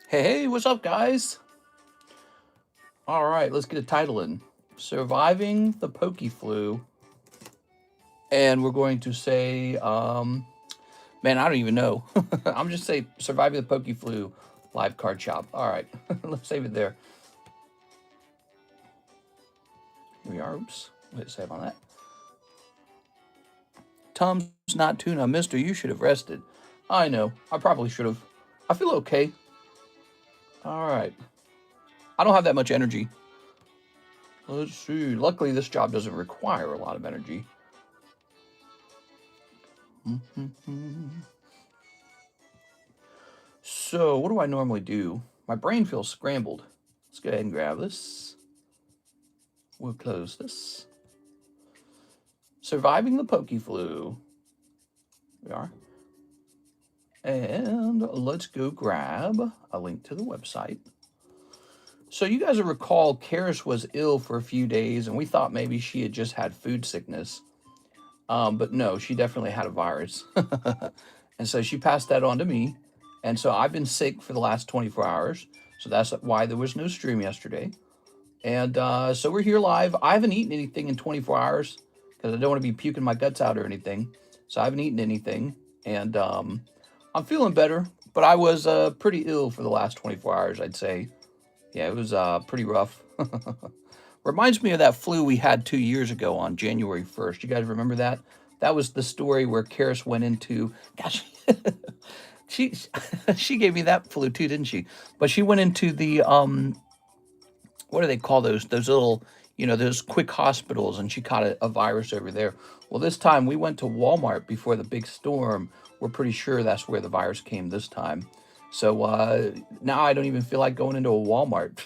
Hey, what's up, guys? All right, let's get a title in. Surviving the Pokeflu. And we're going to say, man, I don't even know. I'm just say Surviving the Pokeflu live card shop. All right, let's save it there. Here we are. Oops, hit save on that. Tom's not tuna. Mister, you should have rested. I know. I probably should have. I feel okay. All right. I don't have that much energy. Let's see. Luckily, this job doesn't require a lot of energy. So, what do I normally do? My brain feels scrambled. Let's go ahead and grab this. We'll close this. Surviving the Pokeflu. We are. And let's go grab a link to the website. So you guys will recall Karis was ill for a few days, and we thought maybe she had just had food sickness. But no, she definitely had a virus. And so she passed that on to me. And so I've been sick for the last 24 hours. So that's why there was no stream yesterday. And so we're here live. I haven't eaten anything in 24 hours because I don't want to be puking my guts out or anything. So I haven't eaten anything. And I'm feeling better. But I was pretty ill for the last 24 hours, I'd say. Yeah, it was pretty rough. Reminds me of that flu we had 2 years ago on January 1st. You guys remember that? That was the story where Karis went into, gosh, she she gave me that flu too, didn't she? But she went into the what do they call those? Those little, those quick hospitals, and she caught a virus over there. Well, this time we went to Walmart before the big storm. We're pretty sure that's where the virus came this time. So now I don't even feel like going into a Walmart.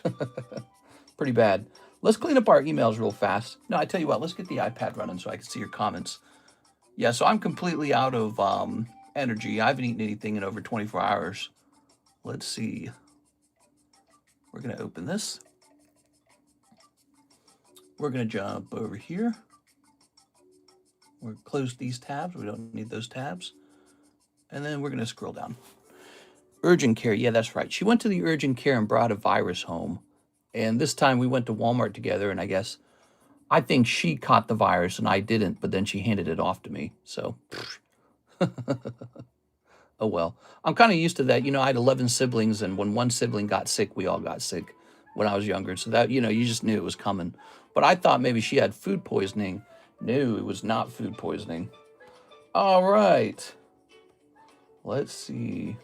Pretty bad. Let's clean up our emails real fast. No, I tell you what, let's get the iPad running so I can see your comments. Yeah, so I'm completely out of energy. I haven't eaten anything in over 24 hours. Let's see. We're going to open this. We're going to jump over here. We're going to close these tabs. We don't need those tabs. And then we're going to scroll down. Urgent care. Yeah, that's right. She went to the urgent care and brought a virus home. And this time we went to Walmart together, and I think she caught the virus and I didn't, but then she handed it off to me. So, oh well. I'm kind of used to that. I had 11 siblings, and when one sibling got sick, we all got sick when I was younger. So that, you just knew it was coming. But I thought maybe she had food poisoning. No, it was not food poisoning. All right. Let's see.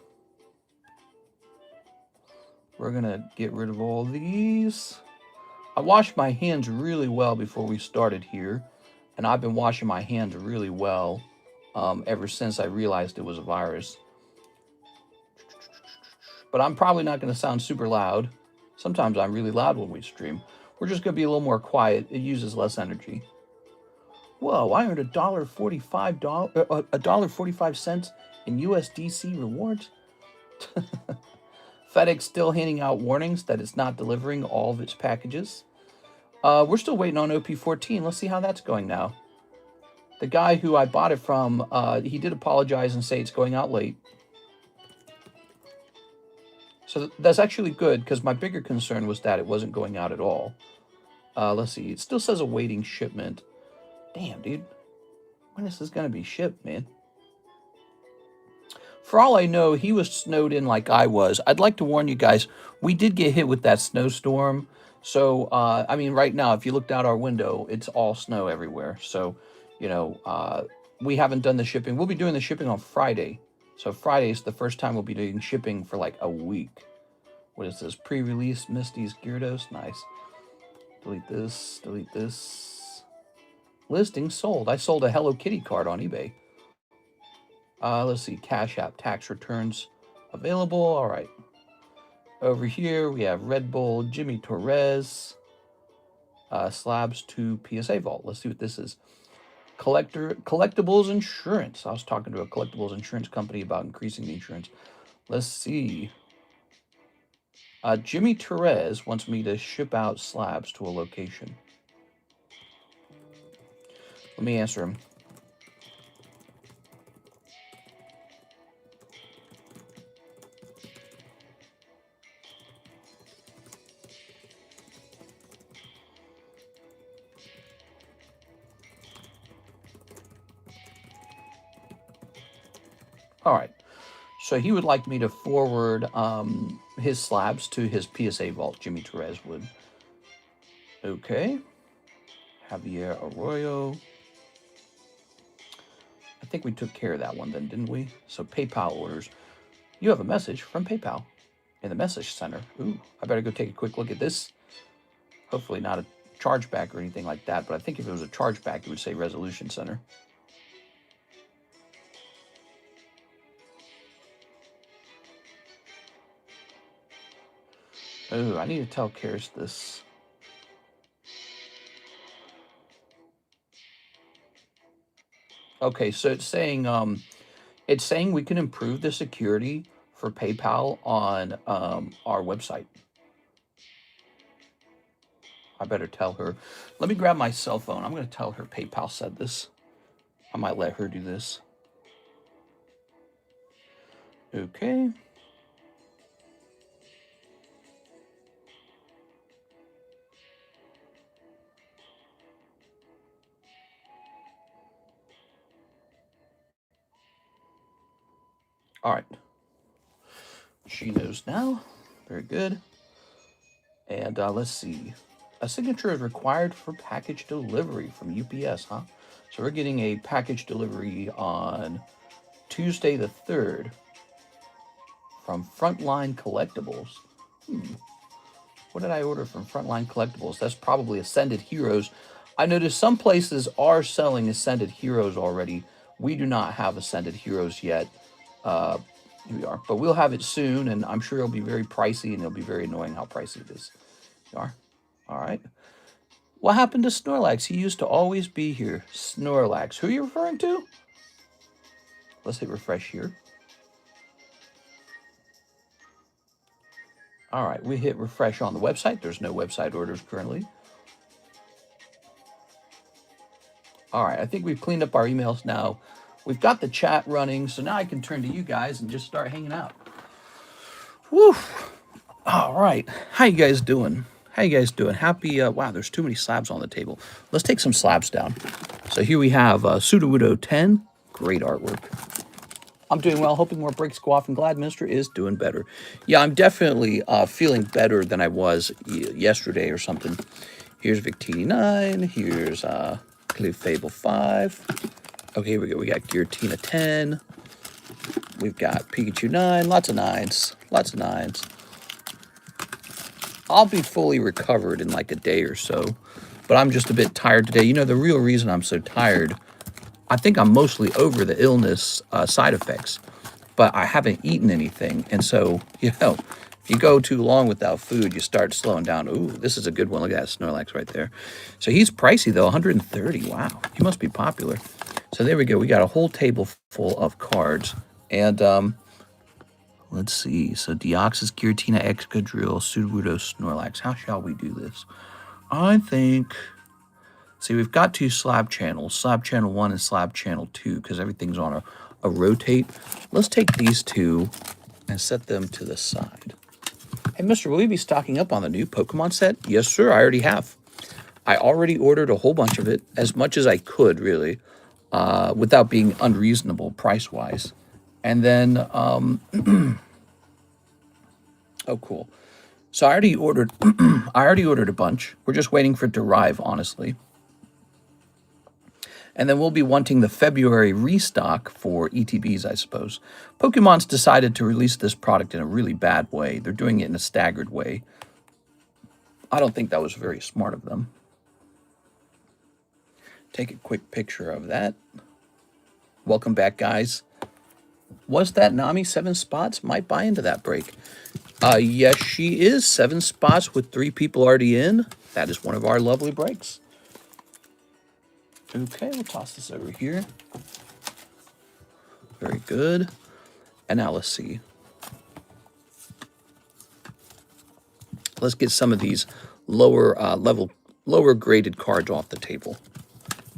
We're going to get rid of all these. I washed my hands really well before we started here. And I've been washing my hands really well ever since I realized it was a virus. But I'm probably not going to sound super loud. Sometimes I'm really loud when we stream. We're just going to be a little more quiet. It uses less energy. Whoa, I earned $1.45 in USDC rewards. FedEx still handing out warnings that it's not delivering all of its packages. We're still waiting on OP14. Let's see how that's going now. The guy who I bought it from, he did apologize and say it's going out late. So that's actually good, because my bigger concern was that it wasn't going out at all. Let's see. It still says awaiting shipment. Damn, dude. When is this going to be shipped, man? For all I know, he was snowed in like I was. I'd like to warn you guys, we did get hit with that snowstorm. So, I mean, right now, if you looked out our window, it's all snow everywhere. So, we haven't done the shipping. We'll be doing the shipping on Friday. So Friday is the first time we'll be doing shipping for like a week. What is this? Pre-release Misty's Gyarados. Nice. Delete this. Delete this. Listing sold. I sold a Hello Kitty card on eBay. Let's see. Cash App tax returns available. All right. Over here we have Red Bull, Jimmy Torres, slabs to PSA Vault. Let's see what this is. Collectibles insurance. I was talking to a collectibles insurance company about increasing the insurance. Let's see. Jimmy Torres wants me to ship out slabs to a location. Let me answer him. All right. So he would like me to forward his slabs to his PSA vault, Jimmy Torres would. Okay. Javier Arroyo. I think we took care of that one then, didn't we? So PayPal orders. You have a message from PayPal in the message center. Ooh, I better go take a quick look at this. Hopefully not a chargeback or anything like that, but I think if it was a chargeback, it would say Resolution Center. Oh, I need to tell Karis this. Okay, so it's saying we can improve the security for PayPal on our website. I better tell her. Let me grab my cell phone. I'm going to tell her PayPal said this. I might let her do this. Okay. All right. She knows now. Very good. And let's see. A signature is required for package delivery from UPS, huh? So we're getting a package delivery on Tuesday the 3rd from Frontline Collectibles. What did I order from Frontline Collectibles? That's probably Ascended Heroes. I noticed some places are selling Ascended Heroes already. We do not have Ascended Heroes yet. Here we are. But we'll have it soon, and I'm sure it'll be very pricey, and it'll be very annoying how pricey it is. Here we are. All right. What happened to Snorlax? He used to always be here. Snorlax. Who are you referring to? Let's hit refresh here. All right, we hit refresh on the website. There's no website orders currently. All right, I think we've cleaned up our emails now. We've got the chat running, so now I can turn to you guys and just start hanging out. Woo! All right, how you guys doing? How you guys doing? Happy, wow, there's too many slabs on the table. Let's take some slabs down. So here we have Sudowoodo 10, great artwork. I'm doing well, hoping more breaks go off, and glad Minister is doing better. Yeah, I'm definitely feeling better than I was yesterday or something. Here's Victini 9, here's Clefable 5. Okay, here we go. We got Giratina 10. We've got Pikachu 9, lots of 9s, lots of 9s. I'll be fully recovered in like a day or so, but I'm just a bit tired today. You know, the real reason I'm so tired, I think I'm mostly over the illness side effects, but I haven't eaten anything. And so, you know, if you go too long without food, you start slowing down. Ooh, this is a good one. Look at that Snorlax right there. So he's pricey, though, 130. Wow, he must be popular. So there we go. We got a whole table full of cards. And let's see. So Deoxys, Giratina, Excadrill, Sudowoodo, Snorlax. How shall we do this? I think... See, we've got two slab channels, slab channel 1 and slab channel 2, because everything's on a rotate. Let's take these two and set them to the side. Hey, mister, will we be stocking up on the new Pokemon set? Yes, sir, I already have. I already ordered a whole bunch of it, as much as I could, really, without being unreasonable price-wise. And then, oh, cool. So I already ordered, a bunch. We're just waiting for it to arrive, honestly. And then we'll be wanting the February restock for ETBs, I suppose. Pokemon's decided to release this product in a really bad way. They're doing it in a staggered way. I don't think that was very smart of them. Take a quick picture of that. Welcome back, guys. Was that Nami 7 spots? Might buy into that break. Yes, she is 7 spots with 3 people already in. That is one of our lovely breaks. Okay, we'll toss this over here. Very good. And now let's see. Let's get some of these lower graded cards off the table.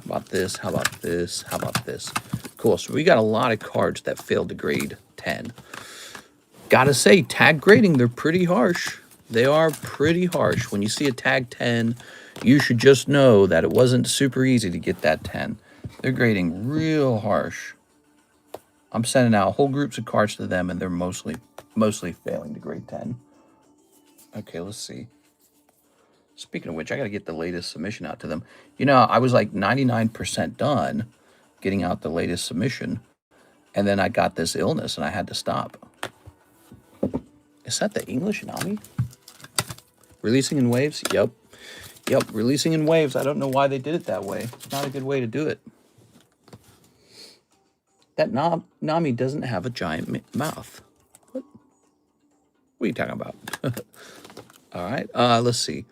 How about this? How about this? How about this? Cool. So we got a lot of cards that failed to grade 10. Gotta say, tag grading, they're pretty harsh. They are pretty harsh. When you see a tag 10, you should just know that it wasn't super easy to get that 10. They're grading real harsh. I'm sending out whole groups of cards to them, and they're mostly failing to grade 10. Okay, let's see. Speaking of which, I got to get the latest submission out to them. You know, I was like 99% done getting out the latest submission, and then I got this illness, and I had to stop. Is that the English Nami? Releasing in waves? Yep. Yep, releasing in waves. I don't know why they did it that way. It's not a good way to do it. That Nami doesn't have a giant mouth. What are you talking about? All right, let's see.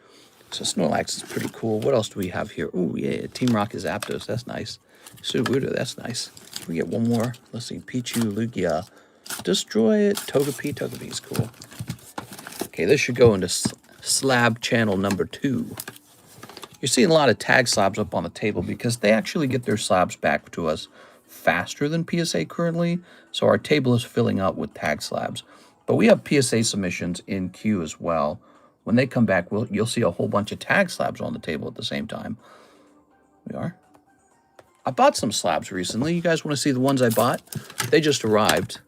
So Snorlax is pretty cool. What else do we have here? Oh, yeah, Team Rock is Aptos. That's nice. Sudowoodo, that's nice. Can we get one more? Let's see. Pichu, Lugia. Destroy it. Togepi. Togepi's cool. Okay, this should go into slab channel number 2. You're seeing a lot of tag slabs up on the table because they actually get their slabs back to us faster than PSA currently. So our table is filling up with tag slabs. But we have PSA submissions in queue as well. When they come back, you'll see a whole bunch of tag slabs on the table at the same time. We are. I bought some slabs recently. You guys want to see the ones I bought? They just arrived.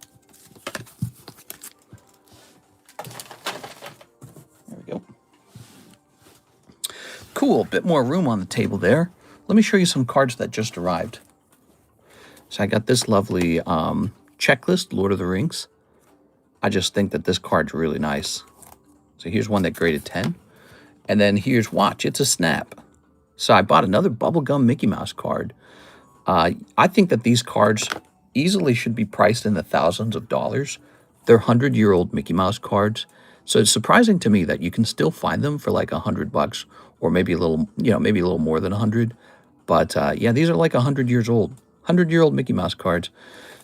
There we go. Cool, bit more room on the table there. Let me show you some cards that just arrived. So I got this lovely checklist, Lord of the Rings. I just think that this card's really nice. So here's one that graded 10. And then here's, watch, it's a snap. So I bought another bubblegum Mickey Mouse card. I think that these cards easily should be priced in the thousands of dollars. They're 100-year-old Mickey Mouse cards. So it's surprising to me that you can still find them for like $100 or maybe a little, maybe a little more than 100. But yeah, these are like 100 years old, 100-year-old Mickey Mouse cards.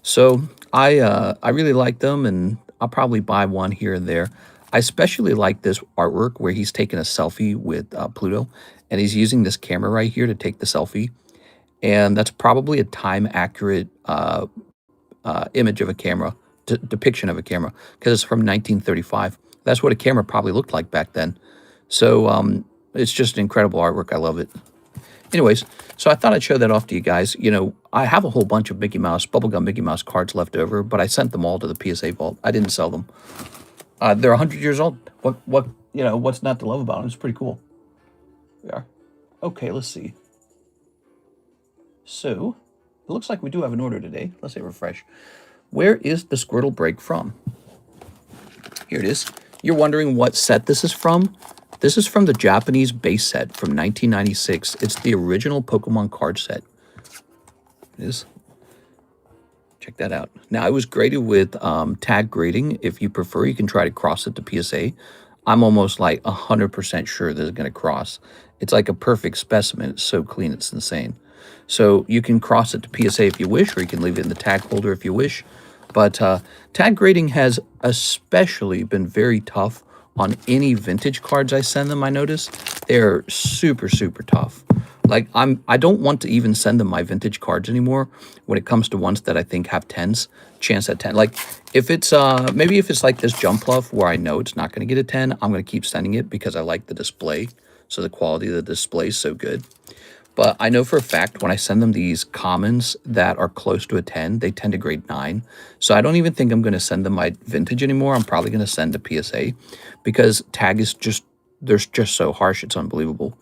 So I really like them, and I'll probably buy one here and there. I especially like this artwork where he's taking a selfie with Pluto, and he's using this camera right here to take the selfie. And that's probably a time-accurate image of a camera, depiction of a camera, because it's from 1935. That's what a camera probably looked like back then. So it's just incredible artwork. I love it. Anyways, so I thought I'd show that off to you guys. You know, I have a whole bunch of Mickey Mouse, bubblegum Mickey Mouse cards left over, but I sent them all to the PSA vault. I didn't sell them. They're 100 years old. What's not to love about them? It's pretty cool. We are. Okay, let's see. So, it looks like we do have an order today. Let's say refresh. Where is the Squirtle break from? Here it is. You're wondering what set this is from? This is from the Japanese base set from 1996. It's the original Pokemon card set. It is. Check that out. Now, it was graded with tag grading. If you prefer, you can try to cross it to PSA. I'm almost like 100% sure that it's going to cross. It's like a perfect specimen. It's so clean, it's insane. So you can cross it to PSA if you wish, or you can leave it in the tag holder if you wish. But tag grading has especially been very tough on any vintage cards I send them. I notice they're super, super tough. Like I don't want to even send them my vintage cards anymore when it comes to ones that I think have 10s, chance at 10. Like if it's maybe if it's like this Jumpluff where I know it's not going to get a 10, I'm going to keep sending it because I like the display. So the quality of the display is so good. But I know for a fact when I send them these commons that are close to a 10, they tend to grade 9. So I don't even think I'm going to send them my vintage anymore. I'm probably going to send to PSA because tag is they're just so harsh. It's unbelievable.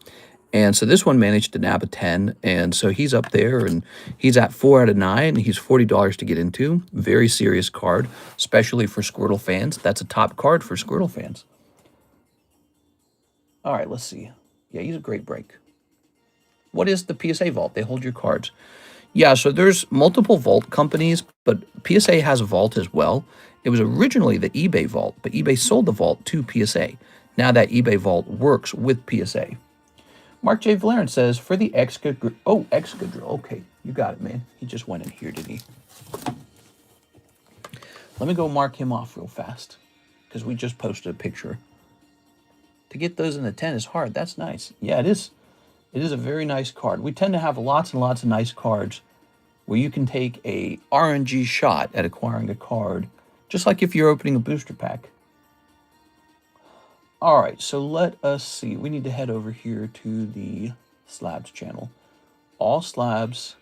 And so this one managed to nab a 10. And so he's up there and he's at 4 out of 9. He's $40 to get into. Very serious card, especially for Squirtle fans. That's a top card for Squirtle fans. All right, let's see. Yeah, he's a great break. What is the PSA vault? They hold your cards. Yeah, so there's multiple vault companies, but PSA has a vault as well. It was originally the eBay vault, but eBay sold the vault to PSA. Now that eBay vault works with PSA. Mark J. Valerian says, for the Excadrill. Oh, Excadrill. Okay, you got it, man. He just went in here, did he? Let me go mark him off real fast because we just posted a picture. To get those in the 10 is hard. That's nice. Yeah, it is. It is a very nice card. We tend to have lots and lots of nice cards where you can take a RNG shot at acquiring a card, just like if you're opening a booster pack. All right, so let us see. We need to head over here to the slabs channel. All slabs.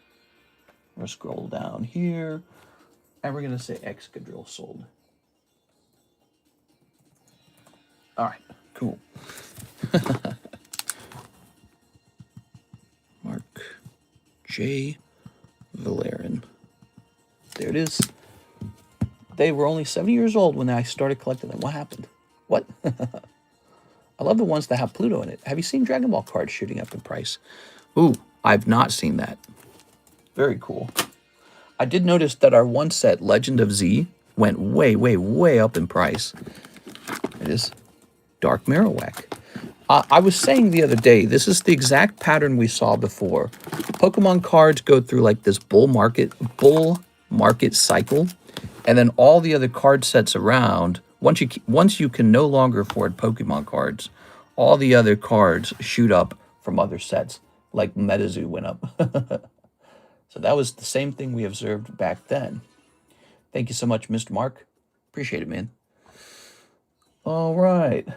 We'll scroll down here. And we're going to say Excadrill sold. All right, cool. Mark J. Valerian. There it is. They were only 7 years old when I started collecting them. What happened? What? I love the ones that have Pluto in it. Have you seen Dragon Ball cards shooting up in price? Ooh, I've not seen that. Very cool. I did notice that our one set, Legend of Z, went way, way, way up in price. It is Dark Marowak. I was saying the other day, this is the exact pattern we saw before. Pokemon cards go through like this bull market cycle, and then all the other card sets around, once you can no longer afford Pokemon cards, all the other cards shoot up from other sets, like MetaZoo went up. So that was the same thing we observed back then. Thank you so much, Mr. Mark. Appreciate it, man. All right.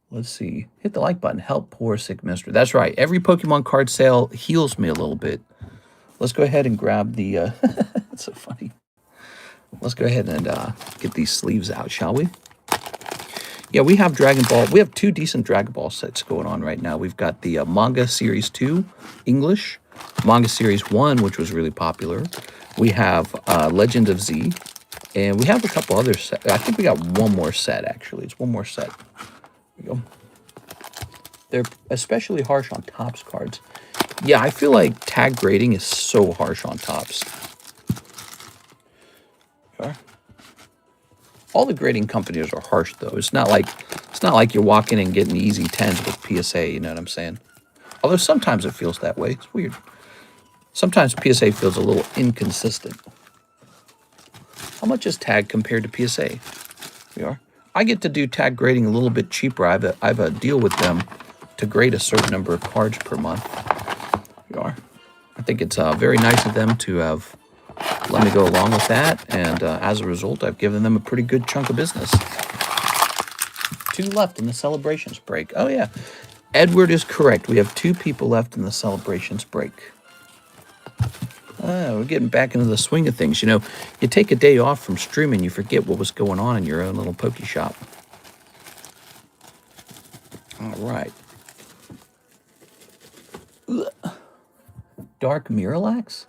Let's see. Hit the like button. Help poor sick mister. That's right. Every Pokemon card sale heals me a little bit. Let's go ahead and grab the... That's so funny. Let's go ahead and get these sleeves out, shall we? Yeah, we have Dragon Ball. We have 2 decent Dragon Ball sets going on right now. We've got the Manga Series 2, English. Manga Series 1, which was really popular. We have Legend of Z. And we have a couple other sets. I think we got one more set, actually. It's one more set. There we go. They're especially harsh on Topps cards. Yeah, I feel like tag grading is so harsh on Topps. Okay. All the grading companies are harsh, though. It's not like you're walking and getting easy 10s with PSA, you know what I'm saying? Although sometimes it feels that way. It's weird. Sometimes PSA feels a little inconsistent. How much is tag compared to PSA? We are. I get to do tag grading a little bit cheaper. I have a deal with them to grade a certain number of cards per month. We are. I think it's very nice of them to have let me go along with that, and as a result, I've given them a pretty good chunk of business. 2 left in the celebrations break. Oh yeah, Edward is correct. We have 2 people left in the celebrations break. We're getting back into the swing of things. You know, you take a day off from streaming, you forget what was going on in your own little Poke shop. All right. Ugh. Dark Miralax?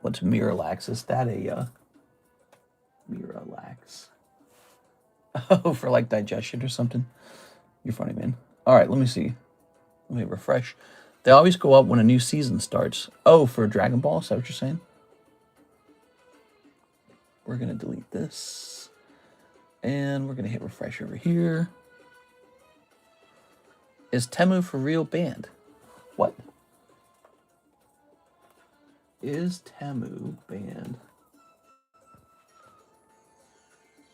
What's Miralax? Is that a Miralax? Oh, for like digestion or something? You're funny, man. All right, let me see. Let me refresh. They always go up when a new season starts. Oh, for Dragon Ball? Is that what you're saying? We're going to delete this. And we're going to hit refresh over here. Is Temu for real banned? What? Is Temu banned?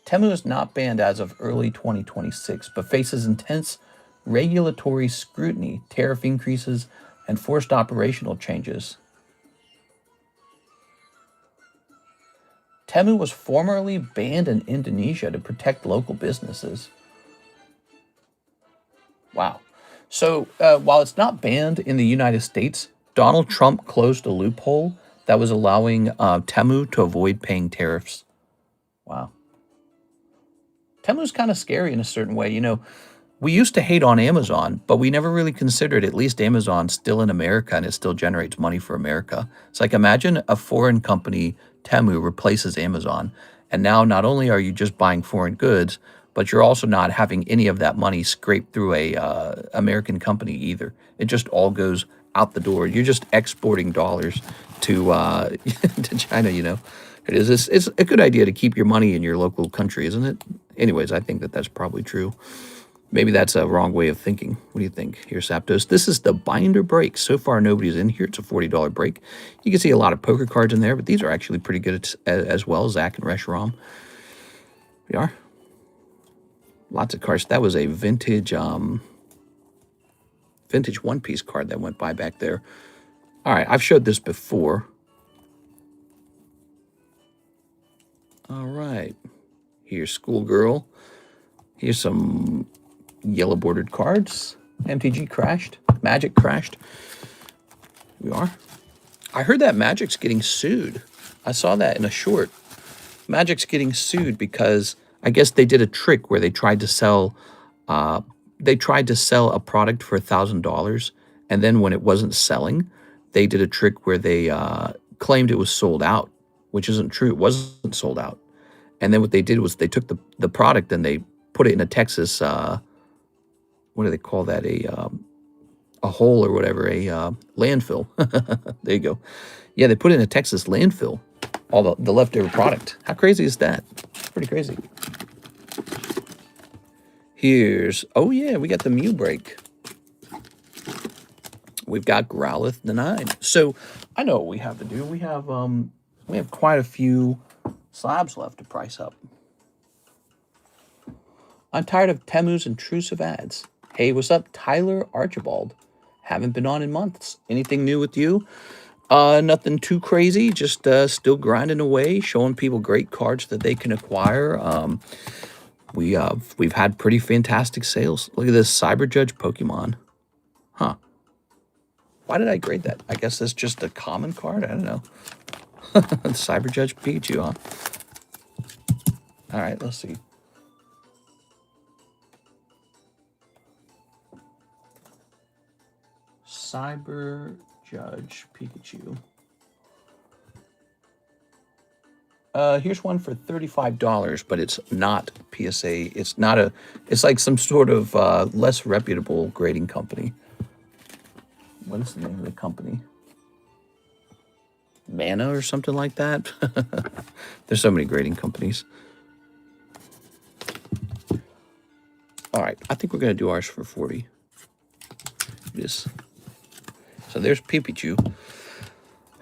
Temu is not banned as of early 2026, but faces intense regulatory scrutiny, tariff increases, and forced operational changes. Temu was formerly banned in Indonesia to protect local businesses. Wow. So while it's not banned in the United States, Donald Trump closed a loophole that was allowing Temu to avoid paying tariffs. Wow. Temu's kind of scary in a certain way. You know, we used to hate on Amazon, but we never really considered at least Amazon's still in America and it still generates money for America. It's like, imagine a foreign company, Temu, replaces Amazon. And now not only are you just buying foreign goods, but you're also not having any of that money scraped through a American company either. It just all goes out the door. You're just exporting dollars to to China, you know. It's a good idea to keep your money in your local country, isn't it? Anyways, I think that that's probably true. Maybe that's a wrong way of thinking. What do you think here, Saptos? This is the binder break. So far, nobody's in here. It's a $40 break. You can see a lot of poker cards in there, but these are actually pretty good as well. Zach and Reshiram. We are. Lots of cards. That was a vintage one-piece card that went by back there. All right, I've showed this before. All right. Here's Schoolgirl. Here's some yellow bordered cards. MTG crashed. Magic crashed. We are. I heard that Magic's getting sued. I saw that in a short. Magic's getting sued because I guess they did a trick where they tried to sell a product for $1,000, and then when it wasn't selling, they did a trick where they claimed it was sold out, which isn't true. It wasn't sold out. And then what they did was they took the product and they put it in a Texas what do they call that, a hole or whatever, a landfill. There you go. Yeah, they put it in a Texas landfill, all the leftover product. How crazy is that? Pretty crazy. Here's, oh yeah, we got the Mew break. We've got Growlithe denied. So I know what we have to do. We have quite a few slabs left to price up. I'm tired of Temu's intrusive ads. Hey, what's up, Tyler Archibald? Haven't been on in months. Anything new with you? Nothing too crazy. Just still grinding away, showing people great cards that they can acquire. We've had pretty fantastic sales. Look at this Cyber Judge Pokemon. Huh. Why did I grade that? I guess that's just a common card. I don't know. Cyber Judge Pikachu, huh? All right, let's see. Cyber Judge Pikachu. Here's one for $35, but it's not PSA. It's not a. It's like some sort of less reputable grading company. What is the name of the company? Mana or something like that. There's so many grading companies. All right, I think we're gonna do ours for 40. This. So there's Pikachu.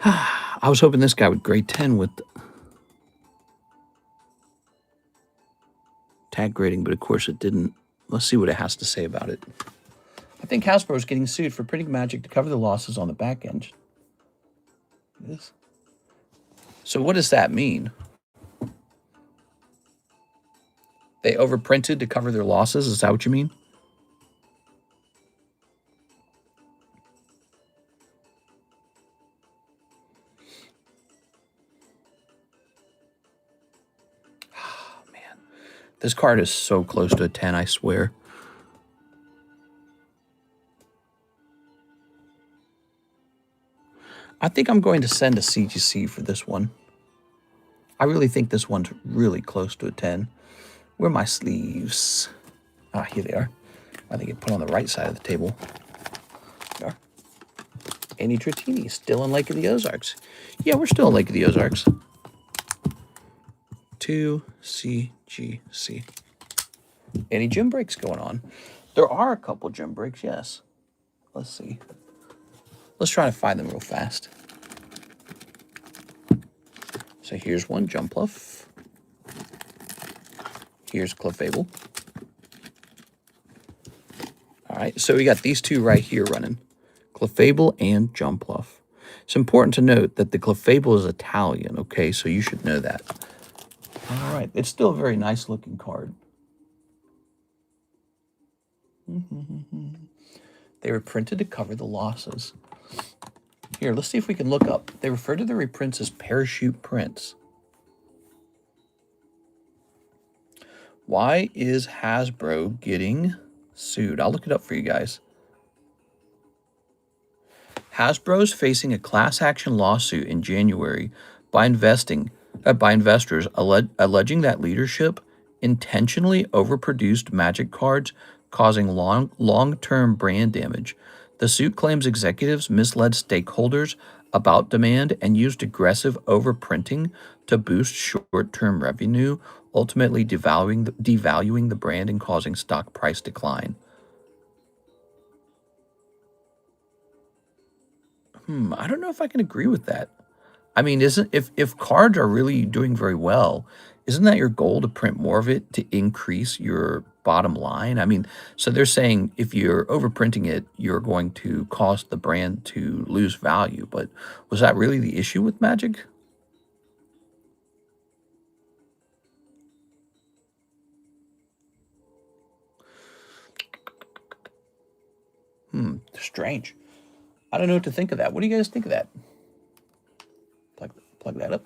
I was hoping this guy would grade 10 with tag grading, but of course it didn't. Let's see what it has to say about it. I think Hasbro is getting sued for printing Magic to cover the losses on the back end. This. So what does that mean? They overprinted to cover their losses? Is that what you mean? Oh, man. This card is so close to a 10, I swear. I think I'm going to send a CGC for this one. I really think this one's really close to a 10. Where are my sleeves? Ah, here they are. I think it put on the right side of the table. There. Annie Trattini, still in Lake of the Ozarks. Yeah, we're still in Lake of the Ozarks. 2 CGC. Any gym breaks going on? There are a couple gym breaks, yes. Let's see. Let's try to find them real fast. So here's one, Jumpluff. Here's Clefable. All right, so we got these two right here running. Clefable and Jumpluff. It's important to note that the Clefable is Italian, okay? So you should know that. All right, it's still a very nice looking card. They were printed to cover the losses. Here, let's see if we can look up. They refer to the reprints as parachute prints. Why is Hasbro getting sued? I'll look it up for you guys. Hasbro's facing a class action lawsuit in January by investors alleging that leadership intentionally overproduced Magic cards, causing long-term brand damage. The suit claims executives misled stakeholders about demand and used aggressive overprinting to boost short-term revenue, ultimately devaluing the brand and causing stock price decline. I don't know if I can agree with that. I mean, if cards are really doing very well, isn't that your goal, to print more of it to increase your bottom line? I mean, so they're saying if you're overprinting it, you're going to cause the brand to lose value. But was that really the issue with Magic? Strange. I don't know what to think of that. What do you guys think of that? Plug that up.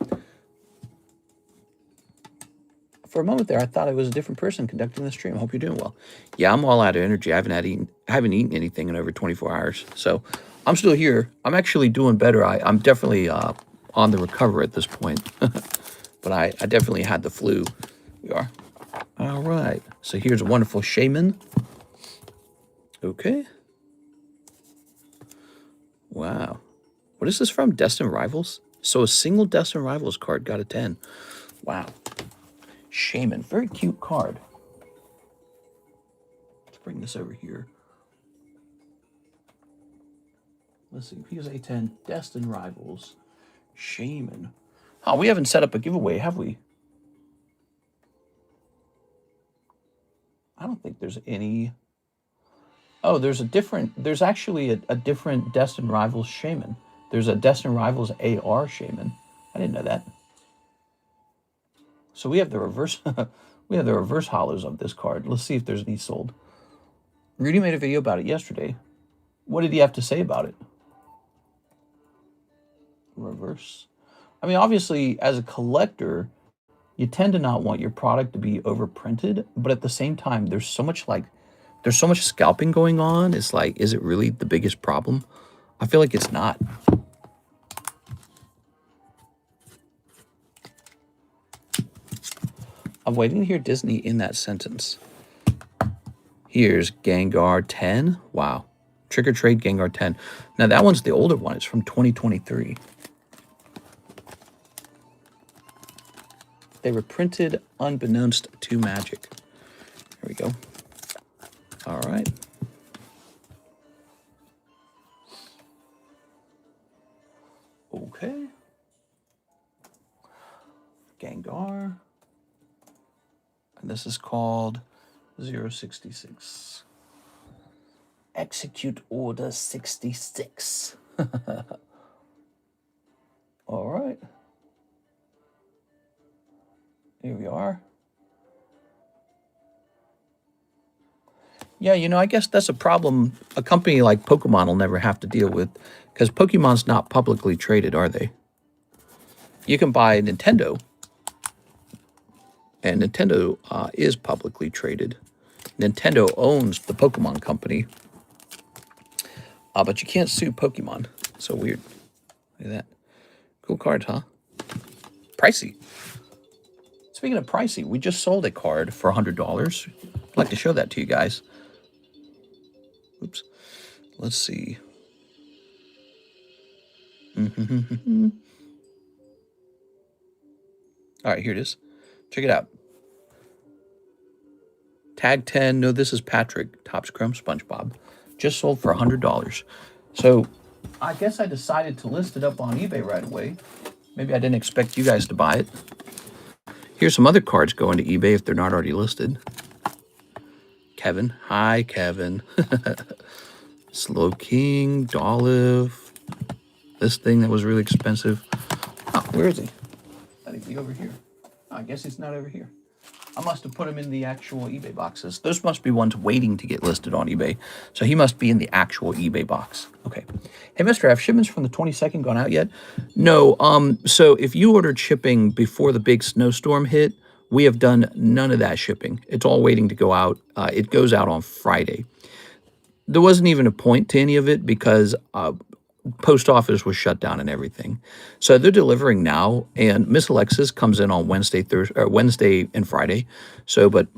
For a moment there, I thought I was a different person conducting the stream. Hope you're doing well. Yeah, I'm all out of energy. I haven't eaten anything in over 24 hours. So I'm still here. I'm actually doing better. I'm definitely on the recover at this point. But I definitely had the flu. We are. All right. So here's a wonderful shaman. Okay. Wow. What is this from? Destined Rivals? So a single Destined Rivals card got a 10. Wow. Shaman. Very cute card. Let's bring this over here. Let's see. PSA 10. Destined Rivals. Shaman. Oh, we haven't set up a giveaway, have we? I don't think there's any. Oh, there's actually a different Destined Rivals Shaman. There's a Destined Rivals AR Shaman. I didn't know that. So we have the reverse we have the reverse hollows of this card. Let's see if there's any sold. Rudy made a video about it yesterday. What did he have to say about it? Reverse. I mean, obviously, as a collector, you tend to not want your product to be overprinted, but at the same time, there's so much scalping going on. It's like, is it really the biggest problem? I feel like it's not. I'm waiting to hear Disney in that sentence. Here's Gengar 10. Wow. Trick or Trade Gengar 10. Now, that one's the older one. It's from 2023. They were printed unbeknownst to Magic. Here we go. All right. Okay. Gengar. And this is called 066. Execute Order 66. All right. Here we are. Yeah, you know, I guess that's a problem a company like Pokemon will never have to deal with, because Pokemon's not publicly traded, are they? You can buy Nintendo, and Nintendo is publicly traded. Nintendo owns the Pokemon company, but you can't sue Pokemon. So weird. Look at that. Cool cards, huh? Pricey. Speaking of pricey, we just sold a card for $100. I'd like to show that to you guys. Oops. Let's see. All right, here it is. Check it out. Tag 10. No, this is Patrick. Topps Chrome SpongeBob. Just sold for $100. So I guess I decided to list it up on eBay right away. Maybe I didn't expect you guys to buy it. Here's some other cards going to eBay if they're not already listed. Kevin. Hi, Kevin. Slow King, Dolliv. This thing that was really expensive. Oh, where is he? I think he's over here. Oh, I guess he's not over here. I must have put him in the actual eBay boxes. Those must be ones waiting to get listed on eBay. So he must be in the actual eBay box. Okay. Hey, Mr. Have shipments from the 22nd gone out yet? No. So if you ordered shipping before the big snowstorm hit, we have done none of that shipping. It's all waiting to go out. It goes out on Friday. There wasn't even a point to any of it because post office was shut down and everything. So they're delivering now, and Miss Alexis comes in on Wednesday and Friday. So, but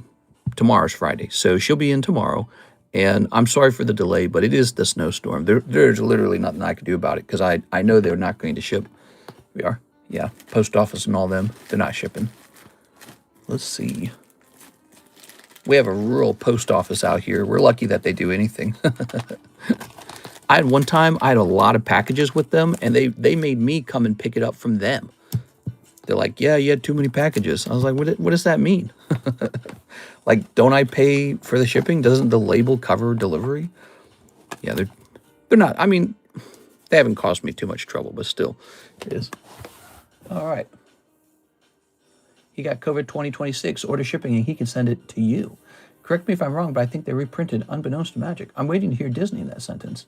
tomorrow's Friday. So she'll be in tomorrow. And I'm sorry for the delay, but it is the snowstorm. There's literally nothing I can do about it because I know they're not going to ship. We are. Yeah. Post office and all them, they're not shipping. Let's see. We have a rural post office out here. We're lucky that they do anything. I had one time, I had a lot of packages with them, and they made me come and pick it up from them. They're like, yeah, you had too many packages. I was like, what does that mean? Like, don't I pay for the shipping? Doesn't the label cover delivery? Yeah, they're not. I mean, they haven't caused me too much trouble, but still, it is. All right. He got COVID 2026, order shipping, and he can send it to you. Correct me if I'm wrong, but I think they reprinted unbeknownst to Magic. I'm waiting to hear Disney in that sentence.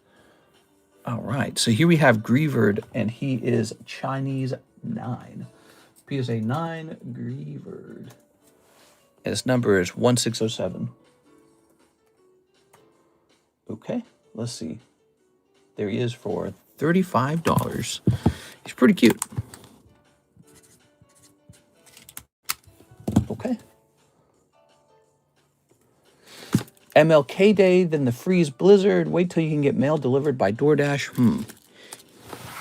All right, so here we have Greavard, and he is Chinese 9. PSA 9, Greavard. And his number is 1607. Okay, let's see. There he is for $35. He's pretty cute. Okay. MLK Day, then the Freeze Blizzard. Wait till you can get mail delivered by DoorDash.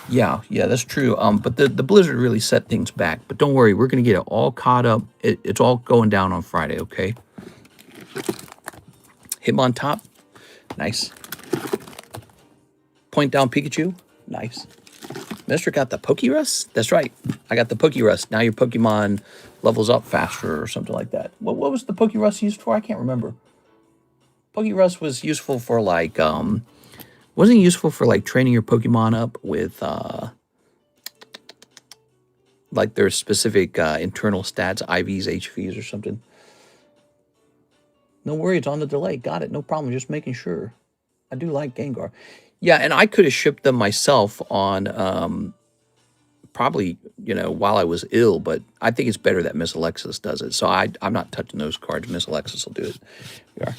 Yeah, that's true. But the Blizzard really set things back. But don't worry, we're going to get it all caught up. It's all going down on Friday, okay? Hitmontop. Nice. Point down Pikachu. Nice. Mister got the Pokerus? That's right. I got the Pokerus. Now your Pokemon levels up faster or something like that. What was the Pokerus used for? I can't remember. Pokerus was useful for like, wasn't useful for like training your Pokemon up with, like their specific internal stats, IVs, HVs or something. No worries on the delay. Got it. No problem. Just making sure. I do like Gengar. Yeah, and I could have shipped them myself on probably, while I was ill, but I think it's better that Miss Alexis does it. So I'm not touching those cards. Miss Alexis will do it. We are.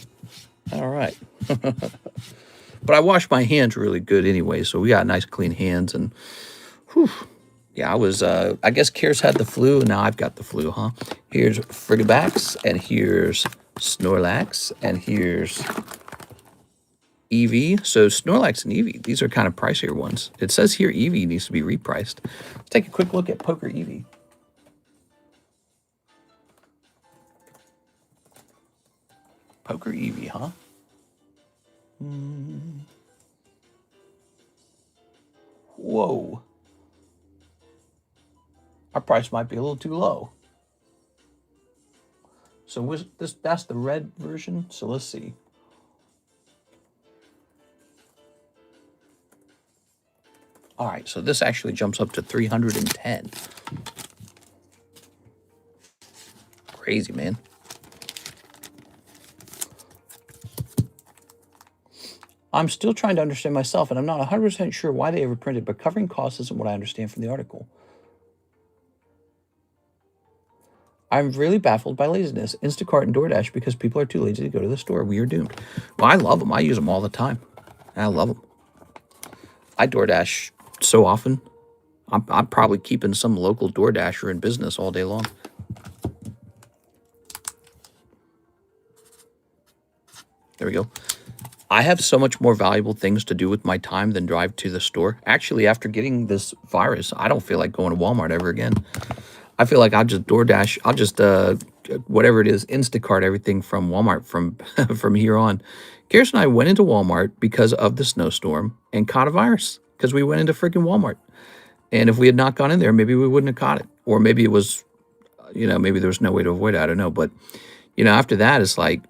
All right. But I washed my hands really good anyway, so we got nice clean hands. And whew, yeah, I guess Karis had the flu, and now I've got the flu, huh? Here's Frigibax, and here's Snorlax, and here's Eevee. So Snorlax and Eevee, these are kind of pricier ones. It says here Eevee needs to be repriced. Let's take a quick look at Poker Eevee. Poker Eevee, huh? Whoa. Our price might be a little too low. So that's the red version. So let's see. All right, so this actually jumps up to 310. Crazy, man. I'm still trying to understand myself, and I'm not 100% sure why they ever printed, but covering costs isn't what I understand from the article. I'm really baffled by laziness, Instacart and DoorDash, because people are too lazy to go to the store. We are doomed. Well, I love them. I use them all the time. I love them. I DoorDash so often. I'm probably keeping some local DoorDasher in business all day long. There we go. I have so much more valuable things to do with my time than drive to the store. Actually, after getting this virus, I don't feel like going to Walmart ever again. I feel like I'll just DoorDash, I'll just, whatever it is, Instacart everything from Walmart from here on. Karis and I went into Walmart because of the snowstorm and caught a virus because we went into freaking Walmart. And if we had not gone in there, maybe we wouldn't have caught it. Or maybe it was, maybe there was no way to avoid it. I don't know. But, after that, it's like,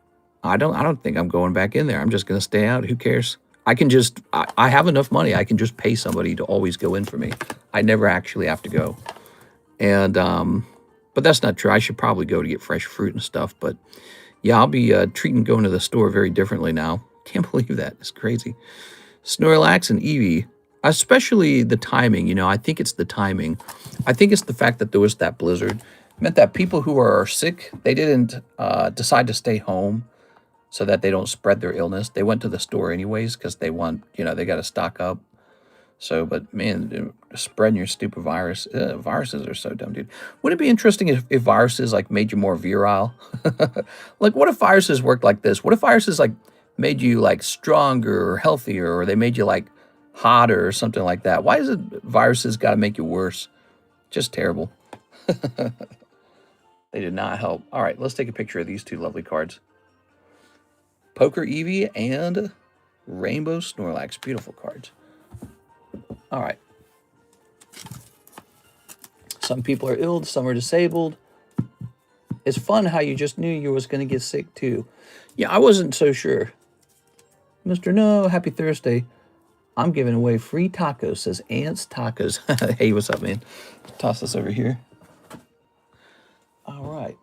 I don't think I'm going back in there. I'm just going to stay out. Who cares? I have enough money. I can just pay somebody to always go in for me. I never actually have to go. And, but that's not true. I should probably go to get fresh fruit and stuff. But yeah, I'll be treating going to the store very differently now. Can't believe that. It's crazy. Snorlax and Eevee, especially the timing. I think it's the timing. I think it's the fact that there was that blizzard. It meant that people who are sick, they didn't decide to stay home so that they don't spread their illness. They went to the store anyways because they want, they got to stock up. So, but man, spreading your stupid virus, viruses are so dumb, dude. Wouldn't it be interesting if viruses like made you more virile? Like, what if viruses worked like this? What if viruses like made you like stronger or healthier, or they made you like hotter or something like that? Why is it viruses got to make you worse? Just terrible. They did not help. All right, let's take a picture of these two lovely cards. Poker Eevee and Rainbow Snorlax. Beautiful cards. All right. Some people are ill, some are disabled. It's fun how you just knew you was going to get sick too. Yeah, I wasn't so sure. Mr. No, happy Thursday. I'm giving away free tacos, says Ants Tacos. Hey, what's up, man? Toss this over here. All right.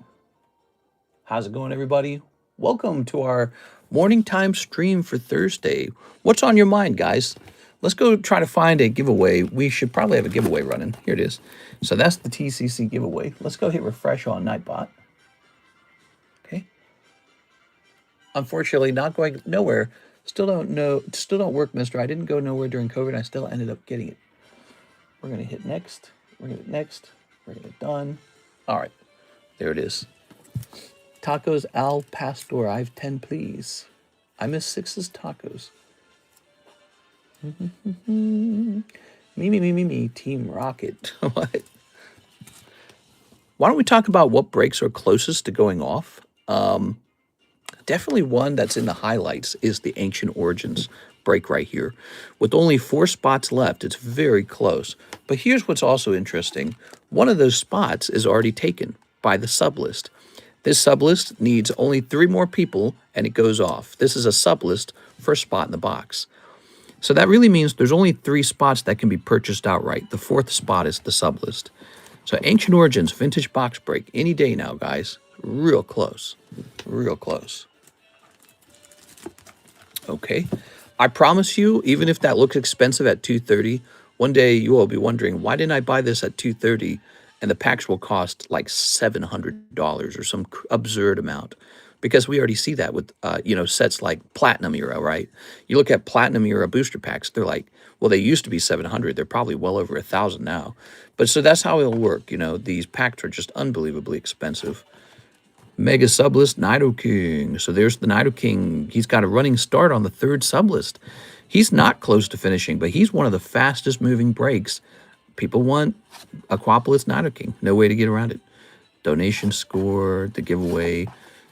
How's it going, everybody? Welcome to our morning time stream for Thursday. What's on your mind, guys? Let's go try to find a giveaway. We should probably have a giveaway running. Here it is. So that's the TCC giveaway. Let's go hit refresh on Nightbot. unfortunately not going nowhere. Still don't know. Still don't work, mister. I didn't go nowhere during COVID. I still ended up getting it. We're going to hit next. We're going to hit next. We're going to hit done. All right. There it is. Tacos al pastor. I have 10, please. I miss Six's tacos. Me. Team Rocket. What? Why don't we talk about what breaks are closest to going off? Definitely one that's in the highlights is the Ancient Origins break right here. With only 4 spots left, it's very close. But here's what's also interesting. One of those spots is already taken by the sublist. This sublist needs only 3 more people and it goes off. This is a sublist for a spot in the box. So that really means there's only 3 spots that can be purchased outright. The 4th spot is the sublist. So Ancient Origins, vintage box break, any day now, guys. Real close. Real close. Okay. I promise you, even if that looks expensive at $230, one day you will be wondering, why didn't I buy this at $230 and the packs will cost like $700 or some absurd amount? Because we already see that with, sets like Platinum Era, right? You look at Platinum Era booster packs, they're like, well, they used to be 700. They're probably well over 1,000 now. But so that's how it'll work. These packs are just unbelievably expensive. Mega sublist, Nido King. So there's the Nido King. He's got a running start on the 3rd sublist. He's not close to finishing, but he's one of the fastest moving breaks. People want Aquapolis Nido King. No way to get around it. Donation score, the giveaway.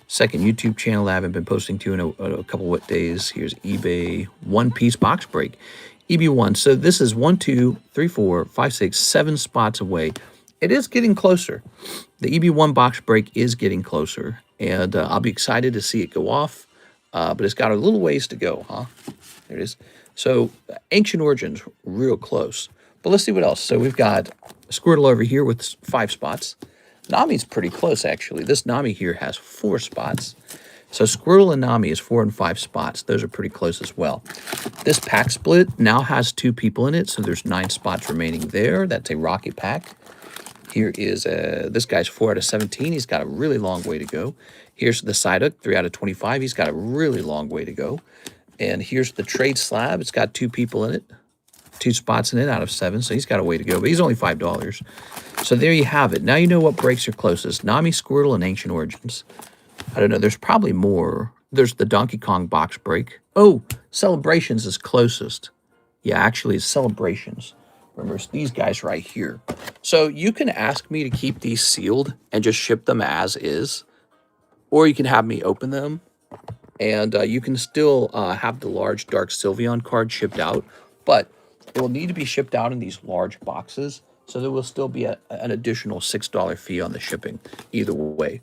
2nd YouTube channel I haven't been posting to in a couple of days. Here's eBay. One Piece box break. EB1. So this is 1, 2, 3, 4, 5, 6, 7 spots away. It is getting closer. The EB1 box break is getting closer, and I'll be excited to see it go off, but it's got a little ways to go, huh? There it is. So Ancient Origins, real close. But let's see what else. So we've got Squirtle over here with 5 spots. Nami's pretty close, actually. This Nami here has 4 spots. So Squirtle and Nami is 4 and 5 spots. Those are pretty close as well. This pack split now has 2 people in it, so there's 9 spots remaining there. That's a Rocket pack. Here is this guy's 4 out of 17. He's got a really long way to go. Here's the Psyduck, 3 out of 25. He's got a really long way to go. And here's the Trade Slab. It's got 2 people in it, 2 spots in it out of 7. So he's got a way to go, but he's only $5. So there you have it. Now you know what breaks are closest. Nami, Squirtle, and Ancient Origins. I don't know. There's probably more. There's the Donkey Kong box break. Oh, Celebrations is closest. Yeah, actually, it's Celebrations. Remember, it's these guys right here. So you can ask me to keep these sealed and just ship them as is, or you can have me open them, and you can still have the large Dark Sylveon card shipped out, but it will need to be shipped out in these large boxes, so there will still be an additional $6 fee on the shipping, either way.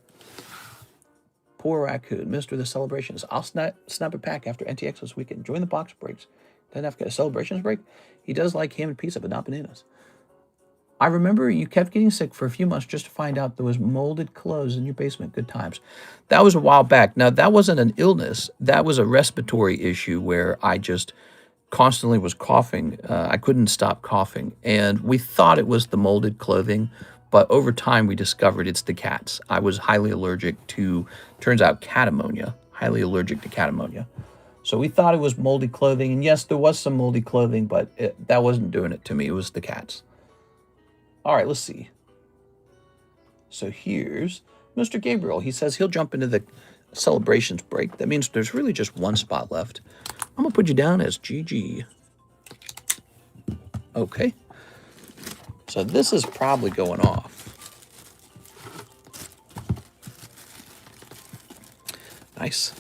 Poor Raccoon, Mr. The Celebrations. I'll snap a pack after NTX this weekend. Join the box breaks. Doesn't have to get a Celebrations break. He does like ham and pizza, but not bananas. I remember you kept getting sick for a few months just to find out there was molded clothes in your basement. Good times. That was a while back. Now, that wasn't an illness. That was a respiratory issue where I just constantly was coughing. I couldn't stop coughing. And we thought it was the molded clothing, but over time we discovered it's the cats. I was highly allergic to, turns out, cat ammonia. Highly allergic to cat ammonia. So we thought it was moldy clothing, and yes, there was some moldy clothing, but that wasn't doing it to me. It was the cats. All right, let's see. So here's Mr. Gabriel. He says he'll jump into the Celebrations break. That means there's really just 1 spot left. I'm going to put you down as GG. Okay. So this is probably going off. Nice.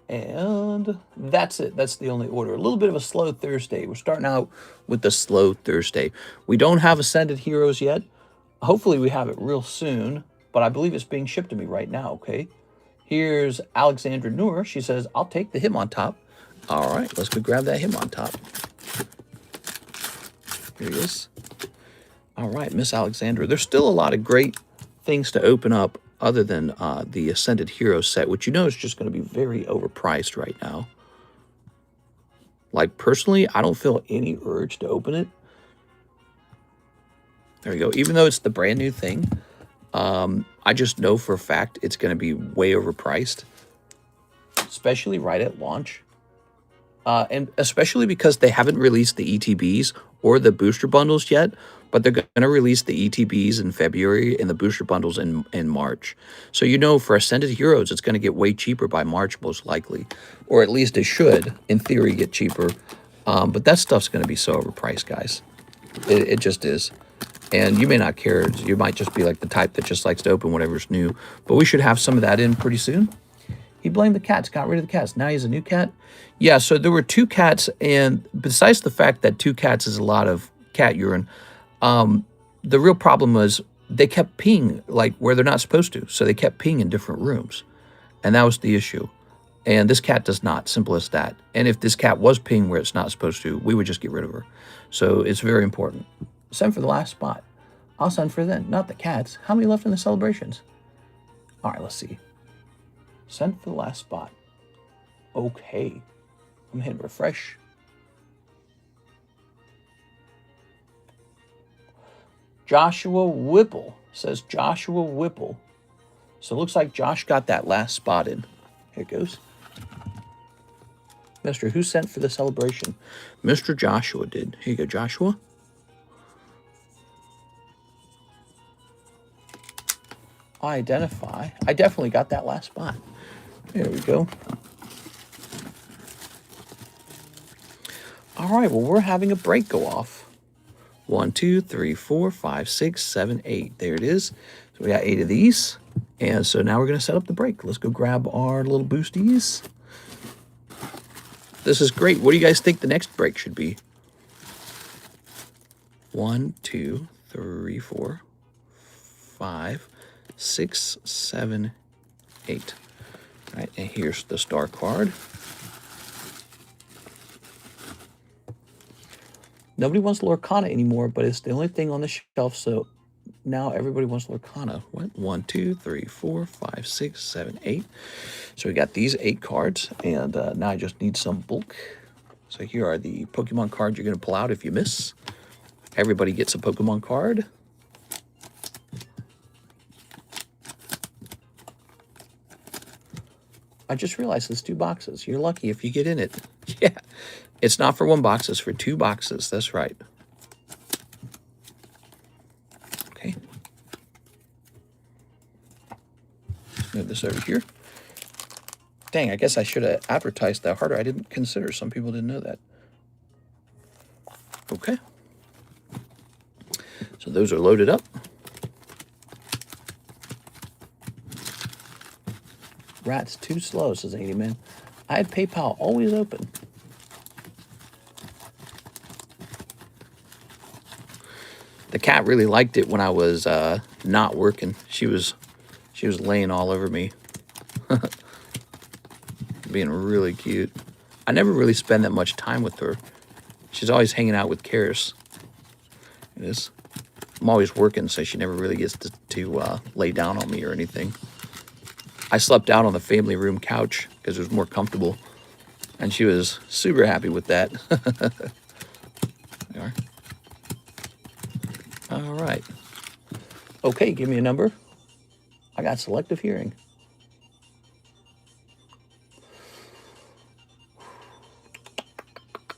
And that's it. That's the only order. A little bit of a slow Thursday. We're starting out with the slow Thursday. We don't have Ascended Heroes yet. Hopefully we have it real soon, but I believe it's being shipped to me right now, okay? Here's Alexandra Noor. She says, I'll take the Hitmontop. All right, let's go grab that Hitmontop. Here he is. All right, Miss Alexandra. There's still a lot of great things to open up other than the Ascended Hero set, which you know is just going to be very overpriced right now. Like, personally, I don't feel any urge to open it. There we go. Even though it's the brand new thing, I just know for a fact it's going to be way overpriced, especially right at launch. And especially because they haven't released the ETBs or the booster bundles yet, but they're going to release the ETBs in February and the booster bundles in March. So you know for Ascended Heroes, it's going to get way cheaper by March most likely, or at least it should, in theory, get cheaper. But that stuff's going to be so overpriced, guys. It just is. And you may not care. You might just be like the type that just likes to open whatever's new. But we should have some of that in pretty soon. He blamed the cats, got rid of the cats. Now he's a new cat. Yeah, so there were 2 cats, and besides the fact that 2 cats is a lot of cat urine, the real problem was they kept peeing like where they're not supposed to. So they kept peeing in different rooms, and that was the issue. And this cat does not, simple as that. And if this cat was peeing where it's not supposed to, we would just get rid of her. So it's very important. Send for the last spot. I'll send for then, not the cats. How many left in the celebrations? All right, let's see. Send for the last spot. Okay. I'm hitting refresh. Joshua Whipple says Joshua Whipple. So it looks like Josh got that last spot in. Here it goes. Mr. Who sent for the celebration? Mr. Joshua did. Here you go, Joshua. Identify. I definitely got that last spot. There we go. All right, well, we're having a break go off. 1, 2, 3, 4, 5, 6, 7, 8. There it is. So we got 8 of these. And so now we're going to set up the break. Let's go grab our little boosties. This is great. What do you guys think the next break should be? 1, 2, 3, 4, 5, 6, 7, 8. All right, and here's the star card. Nobody wants Lorcana anymore, but it's the only thing on the shelf, so now everybody wants Lorcana. What? 1, 2, 3, 4, 5, 6, 7, 8. So we got these 8 cards, and now I just need some bulk. So here are the Pokemon cards you're going to pull out if you miss. Everybody gets a Pokemon card. I just realized there's 2 boxes. You're lucky if you get in it. Yeah. It's not for 1 box, it's for 2 boxes. That's right. Okay. Let's move this over here. Dang, I guess I should have advertised that harder. I didn't consider. Some people didn't know that. Okay. So those are loaded up. Rat's too slow, says 80 Man. I had PayPal always open. The cat really liked it when I was not working. She was laying all over me. Being really cute. I never really spend that much time with her. She's always hanging out with Karis. It is. I'm always working, so she never really gets to lay down on me or anything. I slept out on the family room couch because it was more comfortable, and she was super happy with that. There you are. All right. Okay, give me a number. I got selective hearing.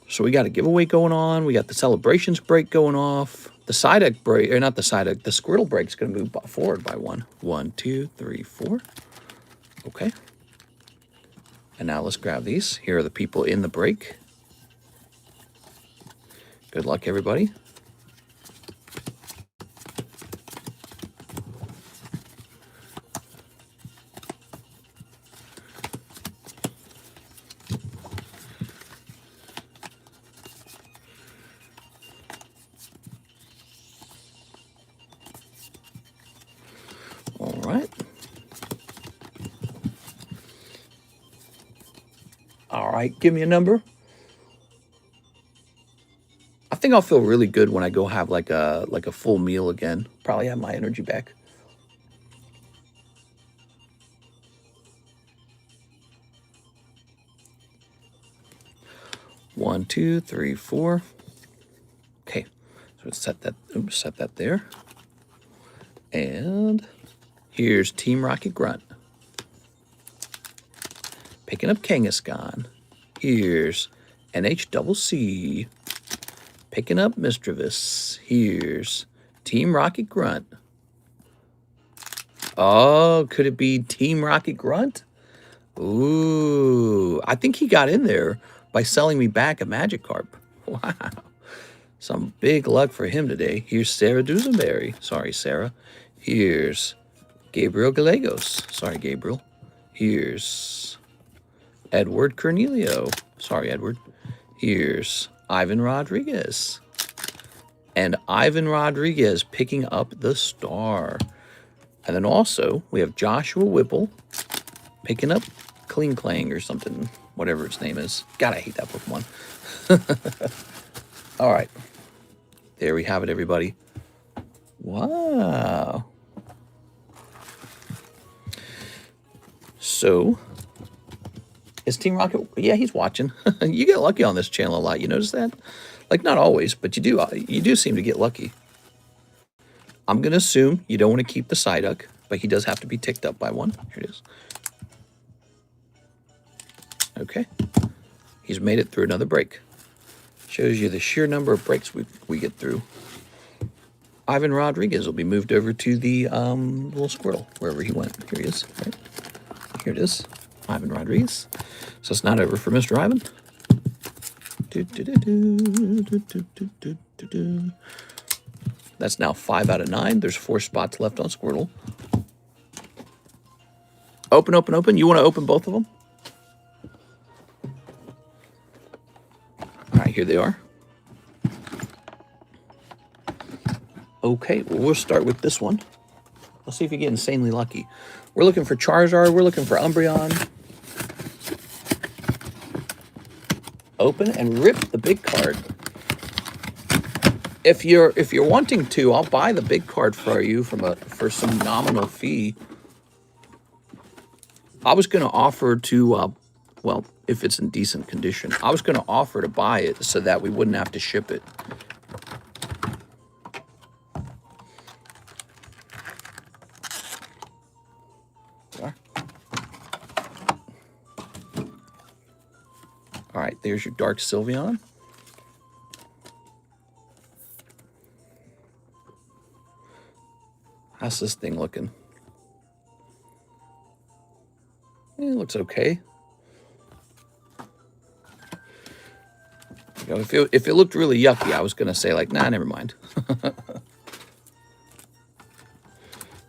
So we got a giveaway going on. We got the celebrations break going off. The Psyduck break, or not the Psyduck, the Squirtle break's going to move forward by 1. 1, 2, 3, 4. Okay. And now let's grab these. Here are the people in the break. Good luck, everybody. All right. All right, give me a number. I think I'll feel really good when I go have like a full meal again. Probably have my energy back. One, 2, 3, 4. Okay, so let's set that. Oops, set that there. And Here's Team Rocket Grunt. Picking up Kangaskhan. Here's NHCC. Picking up Misdreavus. Here's Team Rocket Grunt. Oh, could it be Team Rocket Grunt? Ooh, I think he got in there by selling me back a Magikarp. Wow. Some big luck for him today. Here's Sarah Dusenberry. Sorry, Sarah. Here's Gabriel Gallegos. Sorry, Gabriel. Here's Edward Cornelio. Sorry, Edward. Here's Ivan Rodriguez. And Ivan Rodriguez picking up the star. And then also, we have Joshua Whipple picking up Kling Klang or something, whatever its name is. God, I hate that Pokemon. All right. There we have it, everybody. Wow. So, is Team Rocket... Yeah, he's watching. You get lucky on this channel a lot. You notice that? Like, not always, but you do seem to get lucky. I'm going to assume you don't want to keep the Psyduck, but he does have to be ticked up by one. Here it is. Okay. He's made it through another break. Shows you the sheer number of breaks we get through. Ivan Rodriguez will be moved over to the little squirrel, wherever he went. Here he is. Right? Here it is. Ivan Rodriguez. So it's not over for Mr. Ivan. That's now 5 out of 9. There's 4 spots left on Squirtle. Open, open, open. You want to open both of them? All right, here they are. Okay, well, we'll start with this one. Let's see if you get insanely lucky. We're looking for Charizard. We're looking for Umbreon. Open and rip the big card. If you're wanting to, I'll buy the big card for you for some nominal fee. I was going to offer to, well, if it's in decent condition, I was going to offer to buy it so that we wouldn't have to ship it. All right, there's your Dark Sylveon. How's this thing looking? It looks okay. You know, if it looked really yucky, I was going to say, like, nah, never mind.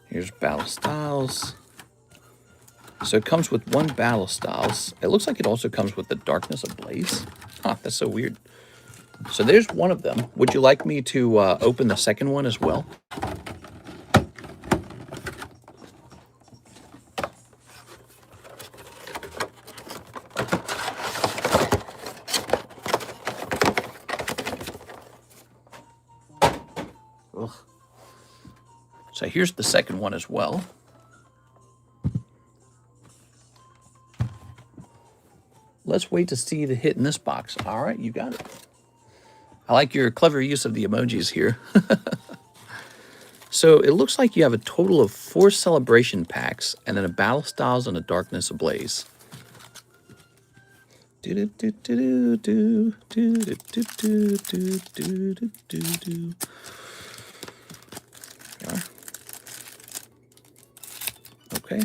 Here's Battle Styles. So it comes with 1 Battle Styles. It looks like it also comes with the Darkness Ablaze. Huh, that's so weird. So there's one of them. Would you like me to open the second one as well? Ugh. So here's the second one as well. Let's wait to see the hit in this box. All right, you got it. I like your clever use of the emojis here. So it looks like you have a total of 4 celebration packs and then a Battle Styles and a Darkness Ablaze. Okay.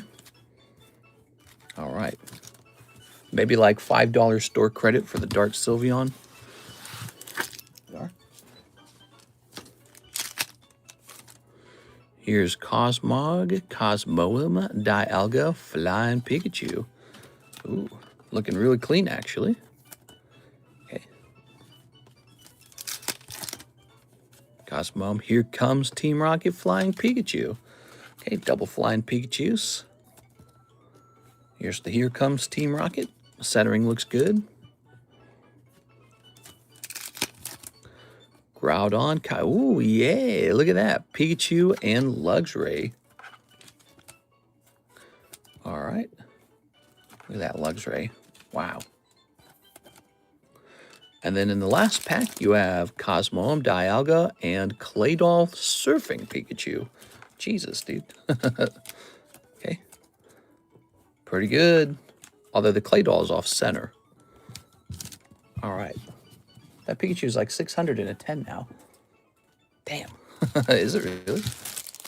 All right. Maybe like $5 store credit for the Dark Sylveon. Here's Cosmog, Cosmoem, Dialga, Flying Pikachu. Ooh, looking really clean, actually. Okay. Cosmoem, here comes Team Rocket, Flying Pikachu. Okay, double Flying Pikachus. Here's the Here Comes Team Rocket. Centering looks good. Groudon. Ooh, yeah. Look at that. Pikachu and Luxray. All right. Look at that Luxray. Wow. And then in the last pack, you have Cosmoem, Dialga, and Claydol Surfing Pikachu. Jesus, dude. Okay. Pretty good. Although the clay doll is off center. All right. That Pikachu is like 600 in a 10 now. Damn. Is it really?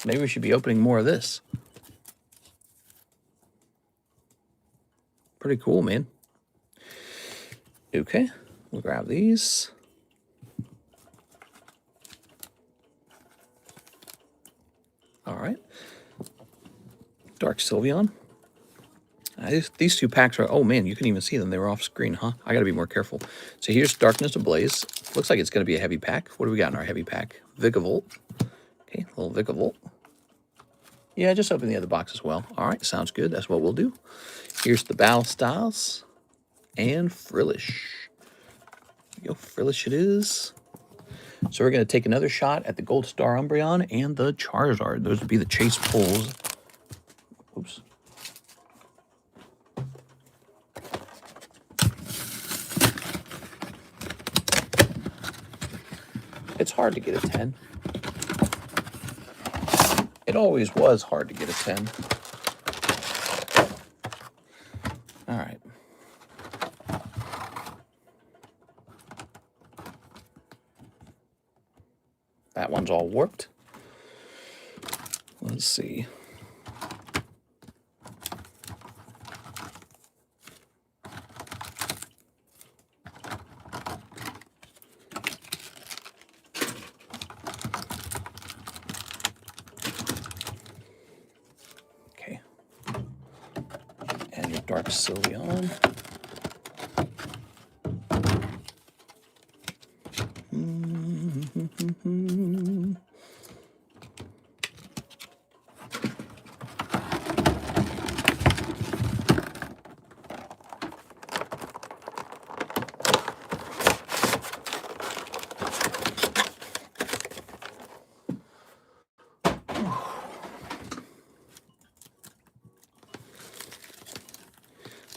Maybe we should be opening more of this. Pretty cool, man. Okay. We'll grab these. All right. Dark Sylveon. These two packs are, oh man, you can even see them. They were off screen, huh? I got to be more careful. So here's Darkness Ablaze. Looks like it's going to be a heavy pack. What do we got in our heavy pack? Vikavolt. Okay, a little Vikavolt. Yeah, just open the other box as well. All right, sounds good. That's what we'll do. Here's the Battle Styles and Frillish. There you go, Frillish it is. So we're going to take another shot at the Gold Star Umbreon and the Charizard. Those would be the chase pulls. Oops. It's hard to get a 10. It always was hard to get a 10. All right. That one's all warped. Let's see. Okay. And your Dark Sylveon.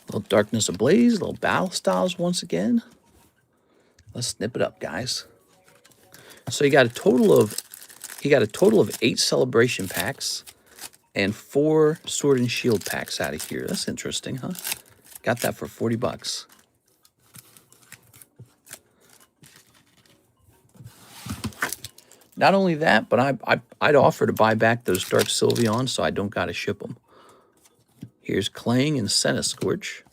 Little Darkness Ablaze, little Battle Styles once again. Let's snip it up, guys. So he got a total of 8 celebration packs and 4 Sword and Shield packs out of here. That's interesting, huh? Got that for 40 bucks. Not only that, but I'd offer to buy back those Dark Sylveons so I don't got to ship them. Here's Clang and Scorch.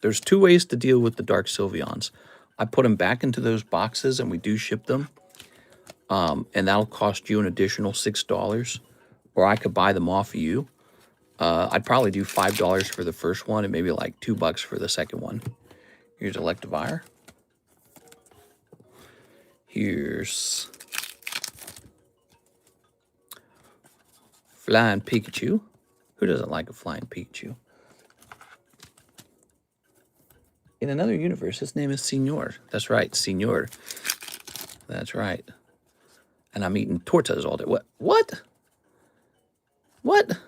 There's 2 ways to deal with the Dark Sylveons. I put them back into those boxes and we do ship them. And that'll cost you an additional $6. Or I could buy them off of you. I'd probably do $5 for the first one and maybe like $2 for the second one. Here's Electivire. Here's Flying Pikachu. Who doesn't like a Flying Pikachu? In another universe, his name is Senor. That's right, Senor. That's right. And I'm eating tortas all day. What? What?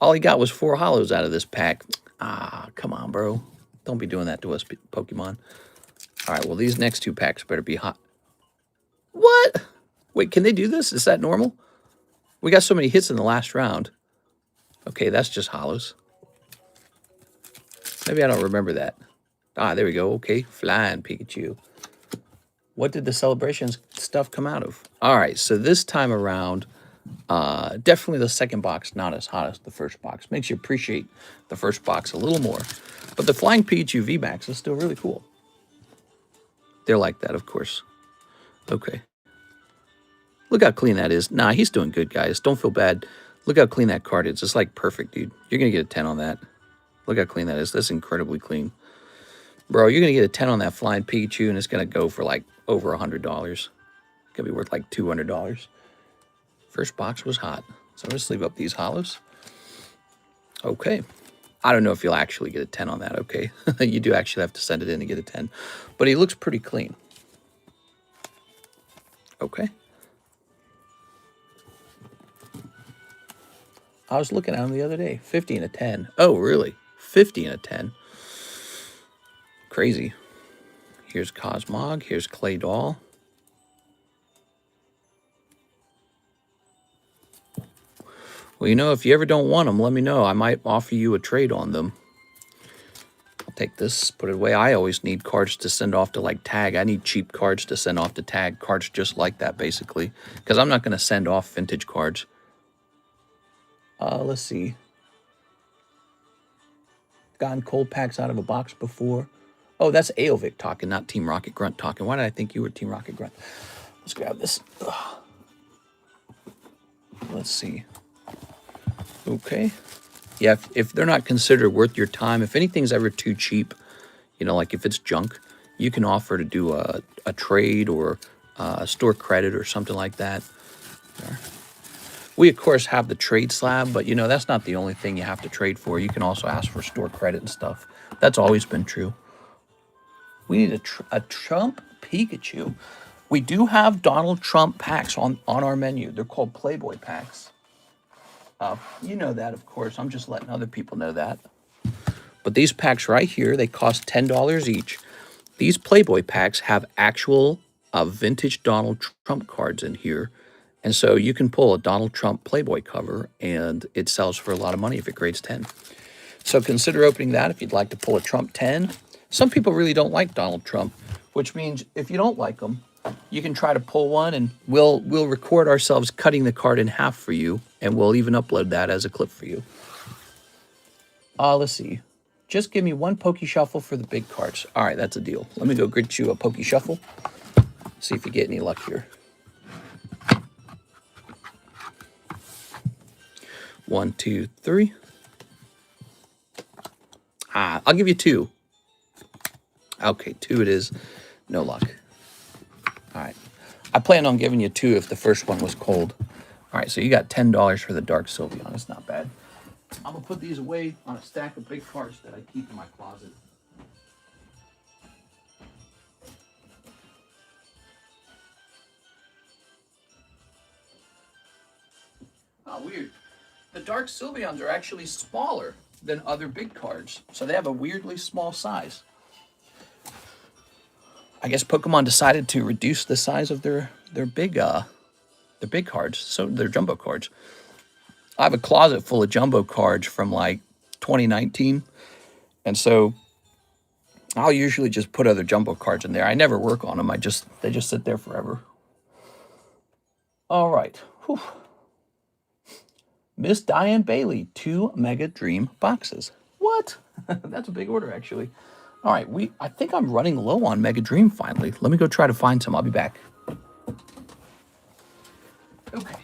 All he got was 4 hollows out of this pack. Ah, come on, bro. Don't be doing that to us, Pokemon. All right, well, these next 2 packs better be hot. What? Wait, can they do this? Is that normal? We got so many hits in the last round. Okay, that's just hollows. Maybe I don't remember that. Ah, there we go. Okay, Flying Pikachu. What did the celebrations stuff come out of? All right, so this time around, definitely the second box not as hot as the first box. Makes you appreciate the first box a little more. But the Flying Pikachu VMAX is still really cool. They're like that, of course. Okay. Look how clean that is. Nah, he's doing good, guys. Don't feel bad. Look how clean that card is. It's like perfect, dude. You're going to get a 10 on that. Look how clean that is. That's incredibly clean. Bro, you're going to get a 10 on that Flying Pikachu, and it's going to go for like over $100. It's going to be worth like $200. First box was hot. So let's leave up these hollows. Okay. I don't know if you'll actually get a 10 on that, okay? You do actually have to send it in to get a 10. But he looks pretty clean. Okay. I was looking at him the other day. 50 and a 10. Oh, really? 50 and a 10. Crazy. Here's Cosmog. Here's Clay Doll. Well, you know, if you ever don't want them, let me know. I might offer you a trade on them. I'll take this, put it away. I always need cards to send off to, like, tag. I need cheap cards to send off to tag. Cards just like that, basically. Because I'm not going to send off vintage cards. Let's see. Gotten cold packs out of a box before. Oh, that's Aovic talking, not Team Rocket Grunt talking. Why did I think you were Team Rocket Grunt? Let's grab this. Ugh. Let's see. Okay. Yeah, if they're not considered worth your time, if anything's ever too cheap, you know, like if it's junk, you can offer to do a trade or store credit or something like that. There. We, of course, have the trade slab, but, you know, that's not the only thing you have to trade for. You can also ask for store credit and stuff. That's always been true. We need a Trump Pikachu. We do have Donald Trump packs on our menu. They're called Playboy packs. You know that, of course. I'm just letting other people know that. But these packs right here, they cost $10 each. These Playboy packs have actual vintage Donald Trump cards in here. And so you can pull a Donald Trump Playboy cover, and it sells for a lot of money if it grades 10. So consider opening that if you'd like to pull a Trump 10. Some people really don't like Donald Trump, which means if you don't like him, you can try to pull one, and we'll record ourselves cutting the card in half for you, and we'll even upload that as a clip for you. Let's see. Just give me one Poke Shuffle for the big cards. All right, that's a deal. Let me go get you a Poke Shuffle. See if you get any luck here. 1, 2, 3. I'll give you 2. Okay, 2 it is. No luck. All right. I plan on giving you 2 if the first one was cold. All right, so you got $10 for the Dark Sylveon. That's not bad. I'm going to put these away on a stack of big cards that I keep in my closet. Oh, weird. The Dark Sylveons are actually smaller than other big cards, so they have a weirdly small size. I guess Pokemon decided to reduce the size of their big cards, so their jumbo cards. I have a closet full of jumbo cards from like 2019, and so I'll usually just put other jumbo cards in there. I never work on them. They just sit there forever. All right. Whew. Miss Diane Bailey, 2 Mega Dream boxes. What? That's a big order, actually. All right, I think I'm running low on Mega Dream finally. Let me go try to find some. I'll be back. Okay.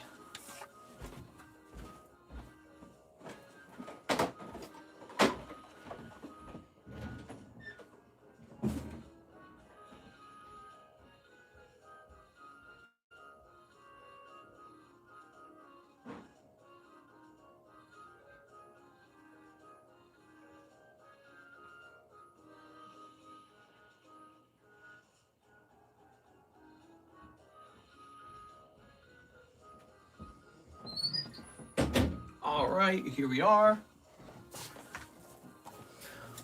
All right, here we are.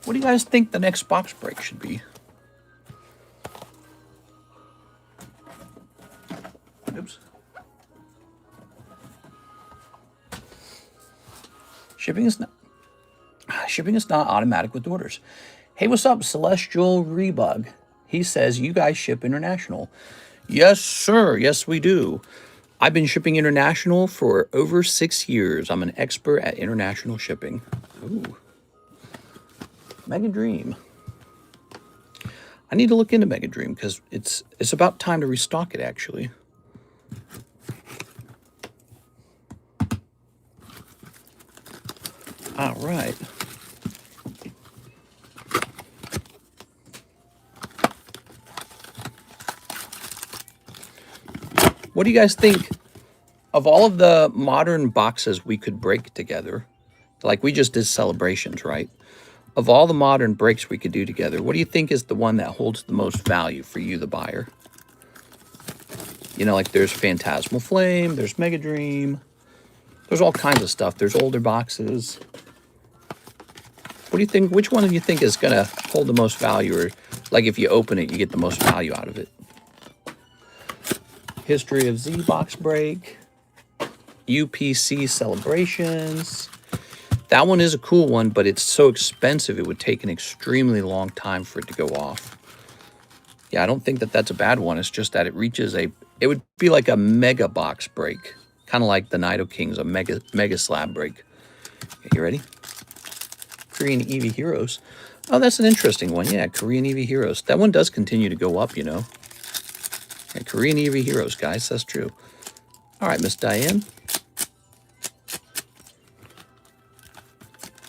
What do you guys think the next box break should be? Oops. Shipping is not automatic with orders. Hey, what's up, Celestial Rebug? He says you guys ship international. Yes, sir. Yes, we do. I've been shipping international for over 6 years. I'm an expert at international shipping. Ooh. Mega Dream. I need to look into Mega Dream because it's about time to restock it, actually. All right. What do you guys think of all of the modern boxes we could break together? Like we just did celebrations, right? Of all the modern breaks we could do together, what do you think is the one that holds the most value for you, the buyer? You know, like there's Phantasmal Flame, there's Mega Dream, there's all kinds of stuff. There's older boxes. What do you think? Which one do you think is going to hold the most value? Or like if you open it, you get the most value out of it? History of Z box break. UPC Celebrations. That one is a cool one, but it's so expensive it would take an extremely long time for it to go off. Yeah, I don't think that that's a bad one. It's just that it reaches a... It would be like a mega box break. Kind of like the Nido King's, a mega slab break. Okay, you ready? Korean Eevee Heroes. Oh, that's an interesting one. Yeah, Korean Eevee Heroes. That one does continue to go up, you know. Yeah, Korean Eevee Heroes, guys. That's true. All right, Miss Diane.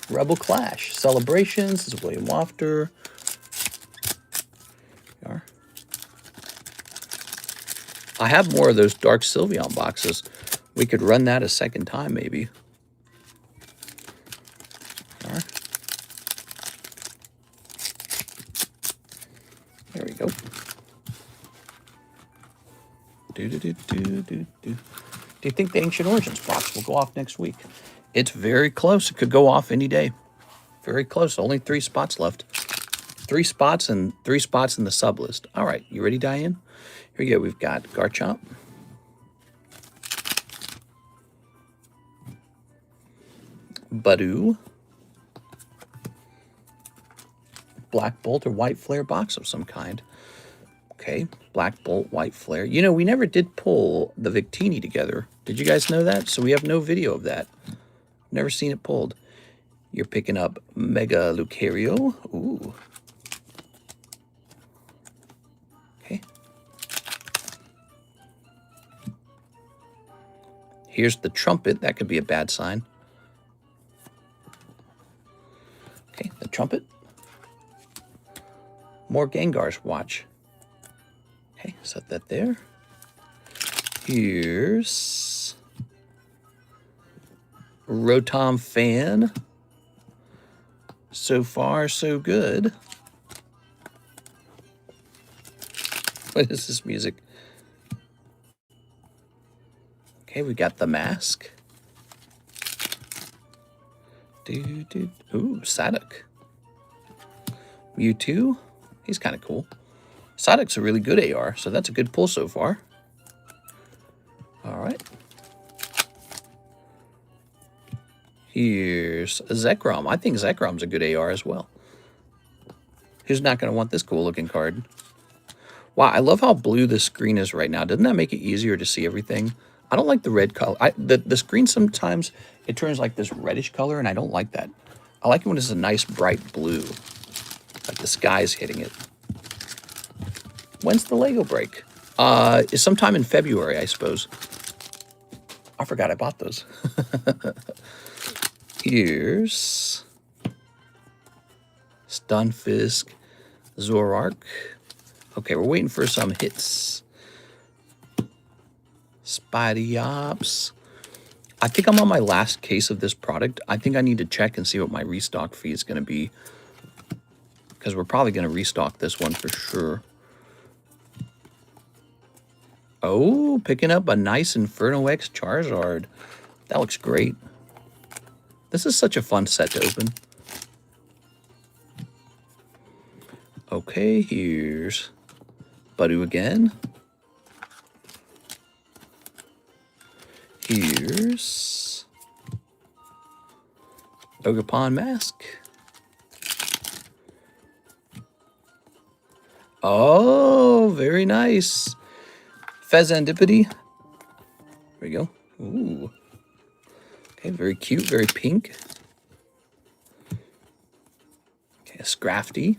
Rebel Clash. Celebrations. This is William Wafter. I have more of those Dark Sylveon boxes. We could run that a second time, maybe. All right. There we go. Do you think the Ancient Origins box will go off next week? It's very close. It could go off any day. Very close. Only 3 spots left. 3 spots and 3 spots in the sub list. All right. You ready, Diane? Here we go. We've got Garchomp. Badoo. Black Bolt or White Flare box of some kind. Okay, Black Bolt, White Flare. You know, we never did pull the Victini together. Did you guys know that? So we have no video of that. Never seen it pulled. You're picking up Mega Lucario. Ooh. Okay. Here's the Trumpet. That could be a bad sign. Okay, the Trumpet. More Gengars. Watch. Okay, set that there. Here's Rotom Fan. So far, so good. What is this music? Okay, we got the Mask. Ooh, Psyduck. Mewtwo. He's kind of cool. Psyduck's a really good AR, so that's a good pull so far. All right. Here's Zekrom. I think Zekrom's a good AR as well. Who's not going to want this cool-looking card? Wow, I love how blue this screen is right now. Doesn't that make it easier to see everything? I don't like the red color. The screen sometimes, it turns like this reddish color, and I don't like that. I like it when it's a nice, bright blue. Like the sky's hitting it. When's the Lego break? It's sometime in February, I suppose. I forgot I bought those. Here's Stunfisk, Zoroark. Okay, we're waiting for some hits. Spidey-Ops. I think I'm on my last case of this product. I think I need to check and see what my restock fee is going to be. Because we're probably going to restock this one for sure. Oh, picking up a nice Inferno X Charizard. That looks great. This is such a fun set to open. Okay, here's Badoo again. Here's Ogerpon Mask. Oh, very nice. Fezandipity. There we go. Ooh. Okay, very cute, very pink. Okay, a Scrafty.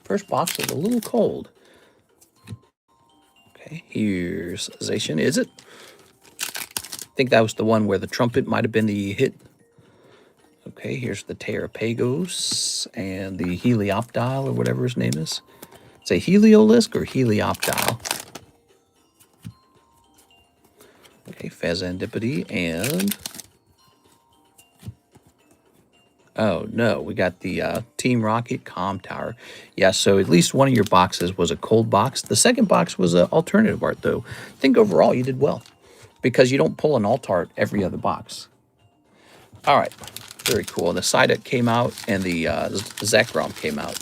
First box was a little cold. Okay, here's Zacian. Is it? I think that was the one where the Trumpet might have been the hit. Okay, here's the Terrapagos and the Helioptile or whatever his name is. It's a Heliolisk or Helioptile. Okay, Fezandipity and... Oh, no, we got the Team Rocket Comm Tower. Yeah, so at least one of your boxes was a cold box. The second box was an alternative art, though. I think overall you did well because you don't pull an alt art every other box. All right, very cool. The Psyduck came out and the Zekrom came out.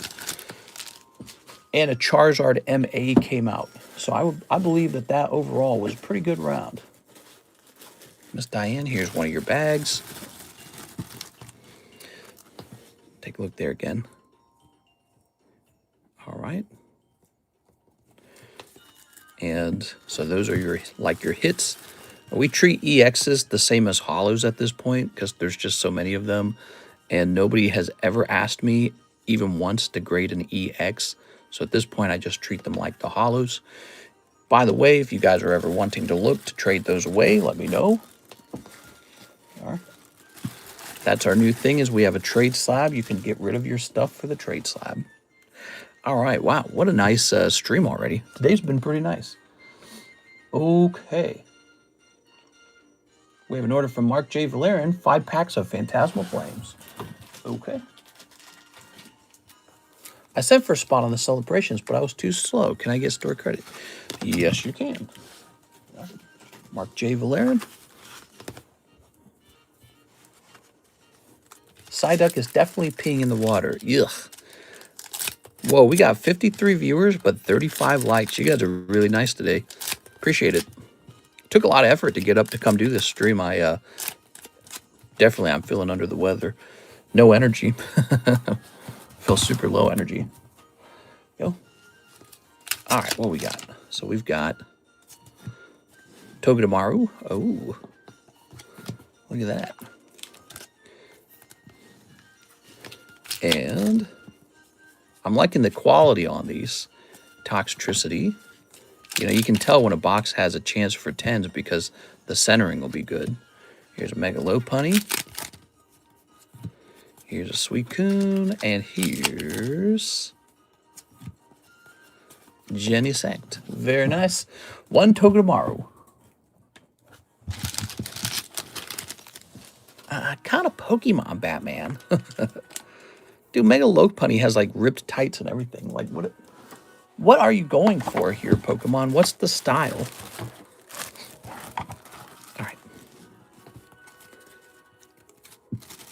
And a Charizard MA came out. So I believe that overall was a pretty good round. Miss Diane, here's one of your bags. Take a look there again. All right. And so those are your hits. We treat EXs the same as hollows at this point because there's just so many of them. And nobody has ever asked me even once to grade an EX. So at this point, I just treat them like the hollows. By the way, if you guys are ever wanting to look to trade those away, let me know. All right. That's our new thing is we have a trade slab. You can get rid of your stuff for the trade slab. All right. Wow. What a nice stream already. Today's been pretty nice. Okay. We have an order from Mark J. Valerian, 5 packs of Phantasmal Flames. Okay. I said for a spot on the celebrations, but I was too slow. Can I get store credit? Yes, you can. Mark J. Valerian. Psyduck is definitely peeing in the water. Ugh. Whoa, we got 53 viewers, but 35 likes. You guys are really nice today. Appreciate it. Took a lot of effort to get up to come do this stream. I'm feeling under the weather. No energy. Feel super low energy. Yo. All right, what we got? So we've got Togedemaru. Oh, look at that. And I'm liking the quality on these. Toxtricity. You know, you can tell when a box has a chance for 10s because the centering will be good. Here's a Mega Lopunny. Here's a Suicune. And here's Genesect. Very nice. 1 Togedemaru. Kind of Pokemon Batman. Dude, Mega Lopunny has like ripped tights and everything. Like, what are you going for here, Pokemon? What's the style? All right.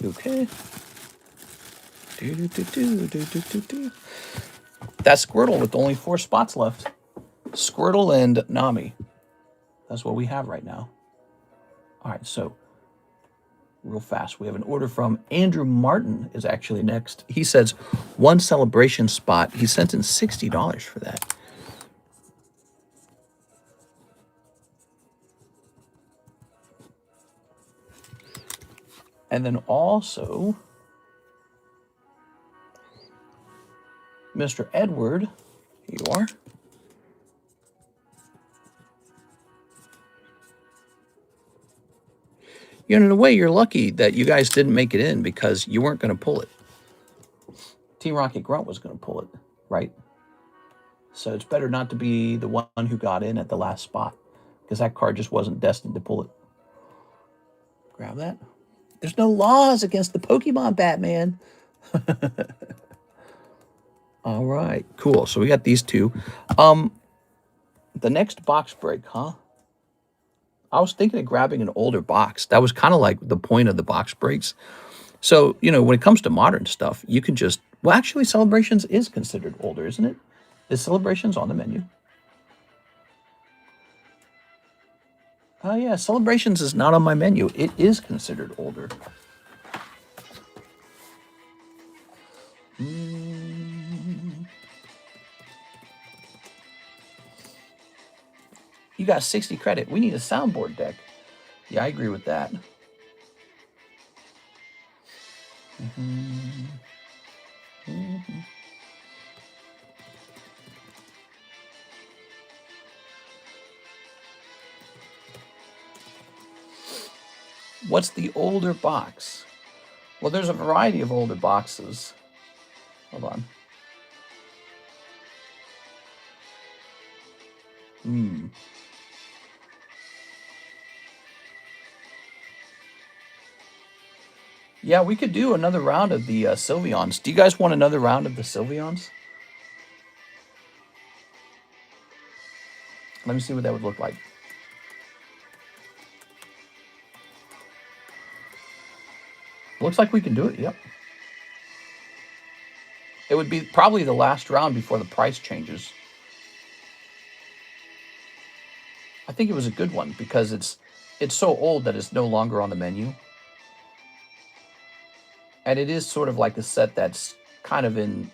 Okay. That's Squirtle with only 4 spots left. Squirtle and Nami. That's what we have right now. All right, so real fast. We have an order from Andrew Martin is actually next. He says 1 celebration spot. He sent in $60 for that. And then also Mr. Edward, here you are. You know, in a way, you're lucky that you guys didn't make it in because you weren't going to pull it. Team Rocket Grunt was going to pull it, right? So it's better not to be the one who got in at the last spot because that card just wasn't destined to pull it. Grab that. There's no laws against the Pokemon Batman. All right, cool. So we got these 2. The next box break, huh? I was thinking of grabbing an older box. That was kind of like the point of the box breaks. So, you know, when it comes to modern stuff, you can just... Well, actually, Celebrations is considered older, isn't it? Is Celebrations on the menu? Oh, yeah, Celebrations is not on my menu. It is considered older. You got 60 credit. We need a soundboard deck. Yeah, I agree with that. What's the older box? Well, there's a variety of older boxes. Hold on. Yeah, we could do another round of the Sylveons. Do you guys want another round of the Sylveons? Let me see what that would look like. Looks like we can do it, yep. It would be probably the last round before the price changes. I think it was a good one because it's so old that it's no longer on the menu. And it is sort of like a set that's kind of in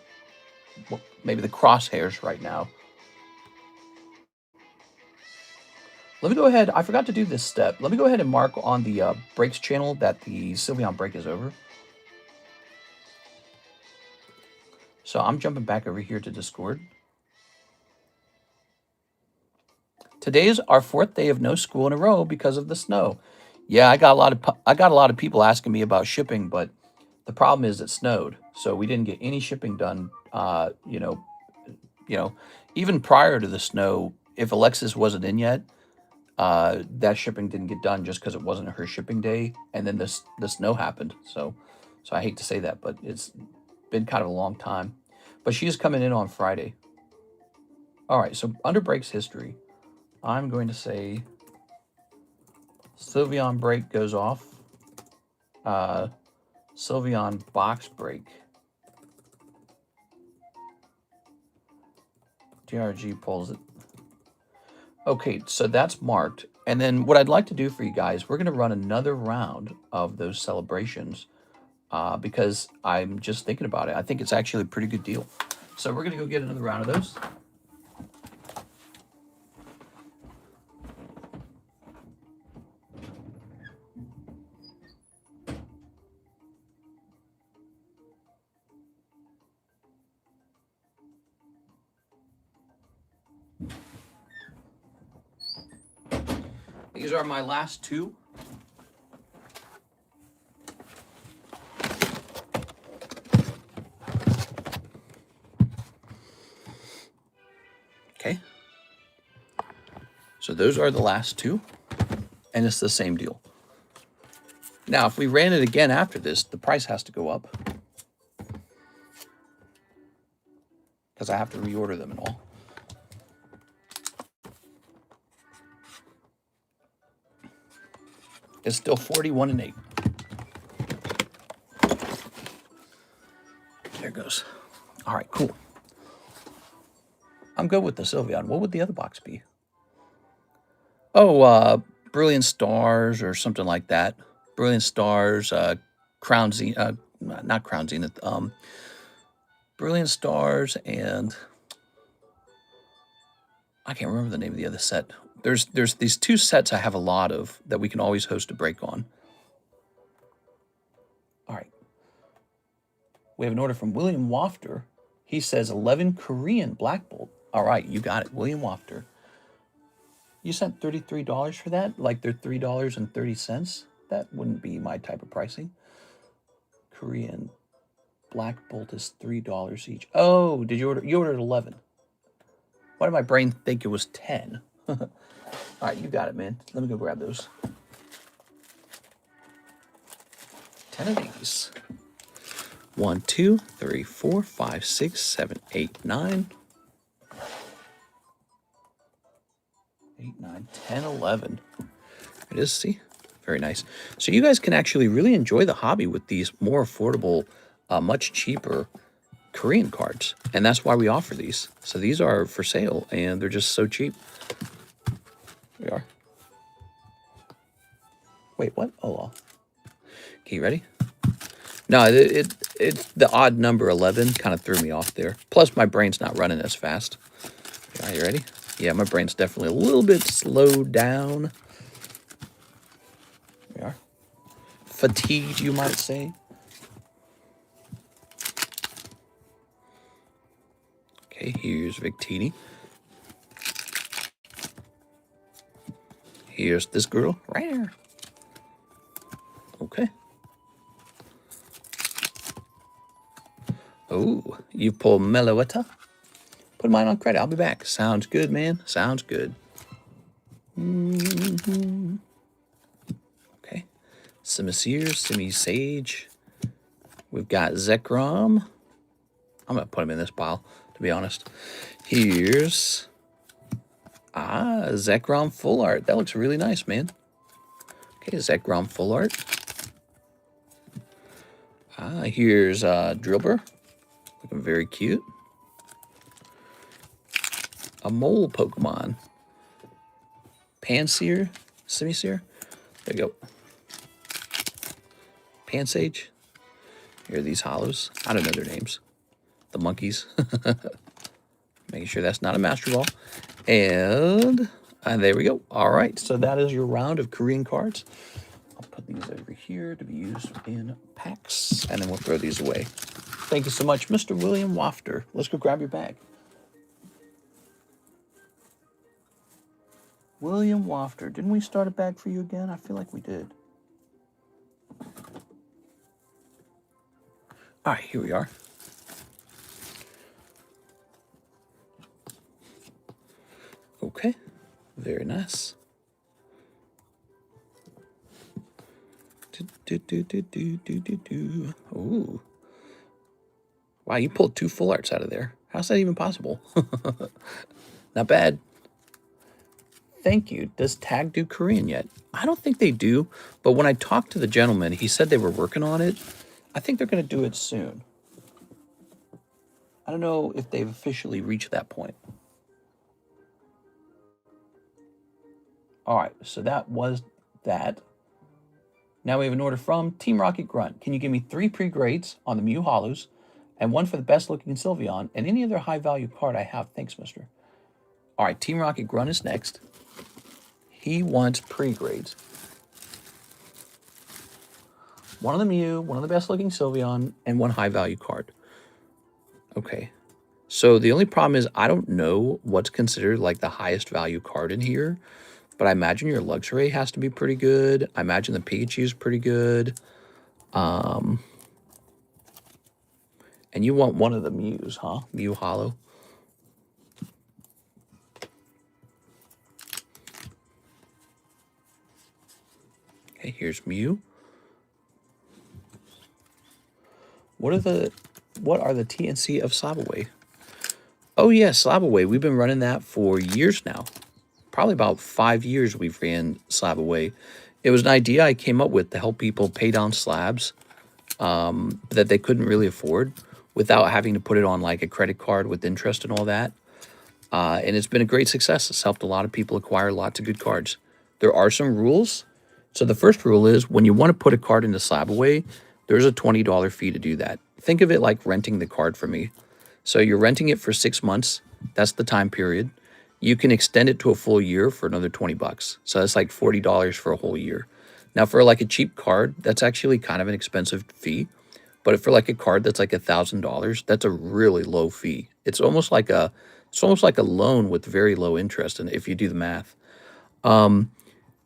maybe the crosshairs right now. Let me go ahead. I forgot to do this step. Let me go ahead and mark on the breaks channel that the Sylveon break is over. So I'm jumping back over here to Discord. Today is our 4th day of no school in a row because of the snow. Yeah, I got a lot of people asking me about shipping, but the problem is it snowed, so we didn't get any shipping done. You know, even prior to the snow, if Alexis wasn't in yet, that shipping didn't get done just because it wasn't her shipping day, and then the snow happened. So I hate to say that, but it's been kind of a long time. But she is coming in on Friday. All right, so under breaks history, I'm going to say Sylveon break goes off. Sylveon box break. DRG pulls it. Okay, so that's marked. And then what I'd like to do for you guys, we're going to run another round of those celebrations because I'm just thinking about it. I think it's actually a pretty good deal. So we're going to go get another round of those. These are my last two. Okay. So those are the last two, and it's the same deal. Now, if we ran it again after this, the price has to go up because I have to reorder them and all. It's still 41 and 8. There it goes. All right, cool. I'm good with the Sylveon. What would the other box be? Oh, Brilliant Stars or something like that. Brilliant Stars, Crown Zenith, not Crown Zenith. Brilliant Stars and I can't remember the name of the other set. There's these two sets I have a lot of that we can always host a break on. All right. We have an order from William Wafter. He says 11 Korean Black Bolt. All right, you got it, William Wafter. You sent $33 for that? Like they're $3.30? That wouldn't be my type of pricing. Korean Black Bolt is $3 each. Oh, did you order? You ordered 11. Why did my brain think it was 10? All right, you got it, man. Let me go grab those. 10 of these. 1, 2, 3, 4, 5, 6, 7, 8, 9. 8, 9, 10, 11. It is, see? Very nice. So you guys can actually really enjoy the hobby with these more affordable, much cheaper Korean cards. And that's why we offer these. So these are for sale, and they're just so cheap. Here we are. Wait, what? Oh, okay, you ready? No, it the odd number 11 kind of threw me off there. Plus, my brain's not running as fast. Are you ready? Yeah, my brain's definitely a little bit slowed down. Here we are. Fatigued, you might say. Okay, here's Victini. Here's this girl. Rare. Okay. Oh, you pulled Meloetta? Put mine on credit. I'll be back. Sounds good, man. Sounds good. Okay. Simisear, Simisage. We've got Zekrom. I'm going to put him in this pile, to be honest. Here's... Zekrom Full Art. That looks really nice, man. Okay, Zekrom Full Art. Here's Drillbur. Looking very cute. A mole Pokemon. Pan-sear, semi-sear. There you go. Pan-sage. Here are these hollows. I don't know their names. The monkeys. Making sure that's not a master ball. And there we go. All right, so that is your round of Korean cards. I'll put these over here to be used in packs, and then we'll throw these away. Thank you so much, Mr. William Wafter. Let's go grab your bag. William Wafter. Didn't we start a bag for you again? I feel like we did. All right, here we are. Okay, very nice. Ooh. Wow, you pulled 2 full arts out of there. How's that even possible? Not bad. Thank you. Does Tag do Korean yet? I don't think they do, but when I talked to the gentleman, he said they were working on it. I think they're going to do it soon. I don't know if they've officially reached that point. All right, so that was that. Now we have an order from Team Rocket Grunt. Can you give me 3 pre-grades on the Mew Hollows and 1 for the best looking Sylveon and any other high value card I have? Thanks, mister. All right, Team Rocket Grunt is next. He wants pre-grades. 1 on the Mew, 1 on the best looking Sylveon, and 1 high value card. Okay. So the only problem is I don't know what's considered like the highest value card in here. But I imagine your Luxray has to be pretty good. I imagine the Pikachu is pretty good. And you want 1 of the Mews, huh? Mew Hollow. Okay, here's Mew. What are the TNC of Slabaway? Oh yeah, Slabaway. We've been running that for years now. Probably about 5 years we've ran Slab Away. It was an idea I came up with to help people pay down slabs that they couldn't really afford without having to put it on like a credit card with interest and all that. And it's been a great success. It's helped a lot of people acquire lots of good cards. There are some rules. So the first rule is when you want to put a card into Slab Away, there's a $20 fee to do that. Think of it like renting the card from me. So you're renting it for 6 months. That's the time period. You can extend it to a full year for another 20 bucks. So that's like $40 for a whole year. Now for like a cheap card, that's actually kind of an expensive fee. But for like a card that's like $1,000, that's a really low fee. It's almost like a loan with very low interest. And if you do the math,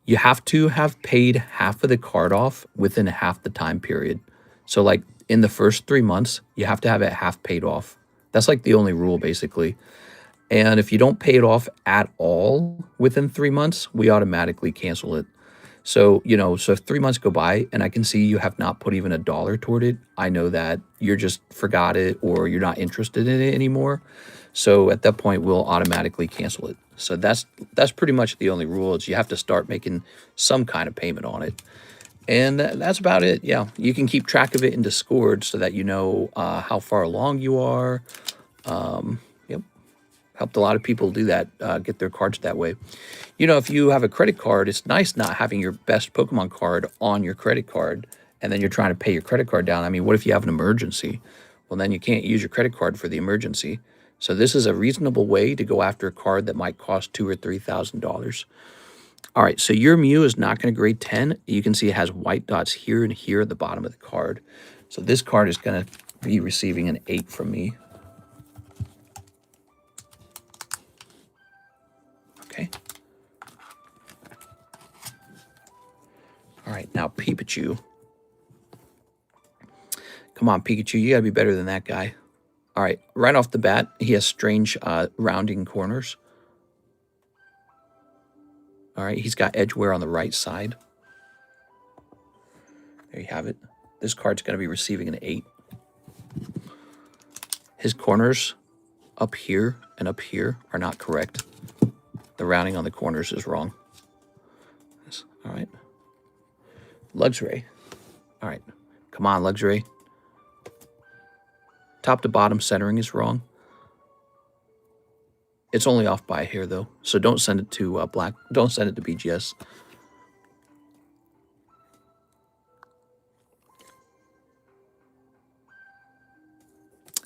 you have to have paid half of the card off within half the time period. So like in the first 3 months, you have to have it half paid off. That's like the only rule basically. And if you don't pay it off at all within 3 months, we automatically cancel it. So, so if 3 months go by and I can see you have not put even $1 toward it, I know that you're just forgot it or you're not interested in it anymore. So at that point, we'll automatically cancel it. So that's pretty much the only rule is you have to start making some kind of payment on it. And that's about it. Yeah, you can keep track of it in Discord so that you know how far along you are. Helped a lot of people do that, get their cards that way. If you have a credit card, it's nice not having your best Pokemon card on your credit card, and then you're trying to pay your credit card down. I mean, what if you have an emergency? Well, then you can't use your credit card for the emergency. So this is a reasonable way to go after a card that might cost $2,000 or $3,000. All right, so your Mew is not going to grade 10. You can see it has white dots here and here at the bottom of the card. So this card is going to be receiving an 8 from me. Okay. All right, now Pikachu. Come on, Pikachu, you gotta be better than that guy. All right, right off the bat, he has strange rounding corners. All right, he's got edge wear on the right side. There you have it. This card's gonna be receiving an 8. His corners up here and up here are not correct. The rounding on the corners is wrong. All right. Luxray. All right. Come on, Luxray. Top to bottom centering is wrong. It's only off by a hair though, so don't send it to Black. Don't send it to BGS.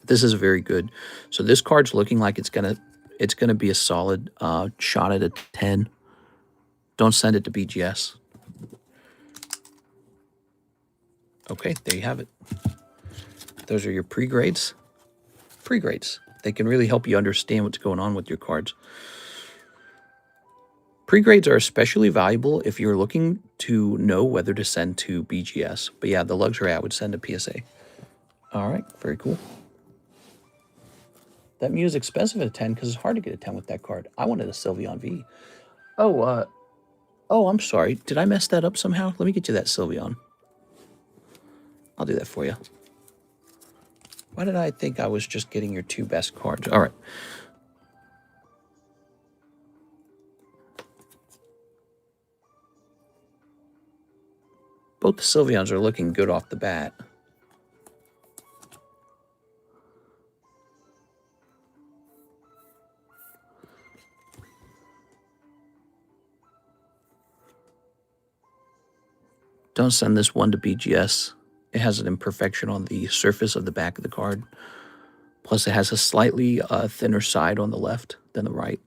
This is very good. So this card's looking like it's gonna be a solid shot at a 10. Don't send it to BGS. Okay, there you have it. Those are your pre-grades. Pre-grades. They can really help you understand what's going on with your cards. Pre-grades are especially valuable if you're looking to know whether to send to BGS. But yeah, the luxury I would send to PSA. All right, very cool. That Mew is expensive at a 10 because it's hard to get a 10 with that card. I wanted a Sylveon V. Oh, I'm sorry. Did I mess that up somehow? Let me get you that Sylveon. I'll do that for you. Why did I think I was just getting your 2 best cards? All right. Both the Sylveons are looking good off the bat. Don't send this one to BGS. It has an imperfection on the surface of the back of the card. Plus, it has a slightly thinner side on the left than the right.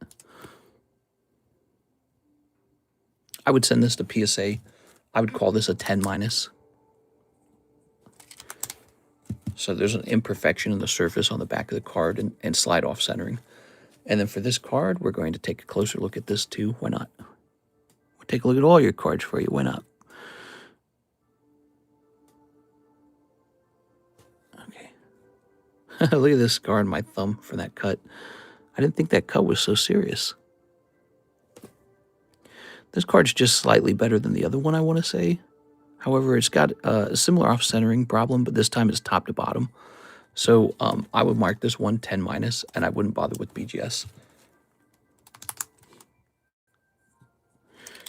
I would send this to PSA. I would call this a 10 minus. So there's an imperfection in the surface on the back of the card and slide off centering. And then for this card, we're going to take a closer look at this too. Why not? We'll take a look at all your cards for you. Why not? Okay. Look at this scar on my thumb from that cut. I didn't think that cut was so serious. This card's just slightly better than the other one, I want to say. However, it's got a similar off-centering problem, but this time it's top to bottom. So I would mark this one 10 minus, and I wouldn't bother with BGS.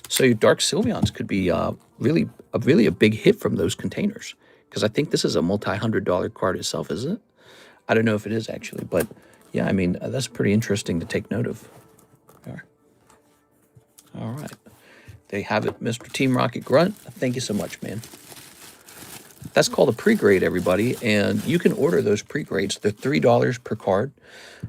So your Dark Sylveons could be really a big hit from those containers, because I think this is a multi-$100 card itself, isn't it? I don't know if it is actually, but yeah, I mean, that's pretty interesting to take note of. All right. There you have it, Mr. Team Rocket Grunt. Thank you so much, man. That's called a pre-grade, everybody, and you can order those pre-grades. They're $3 per card.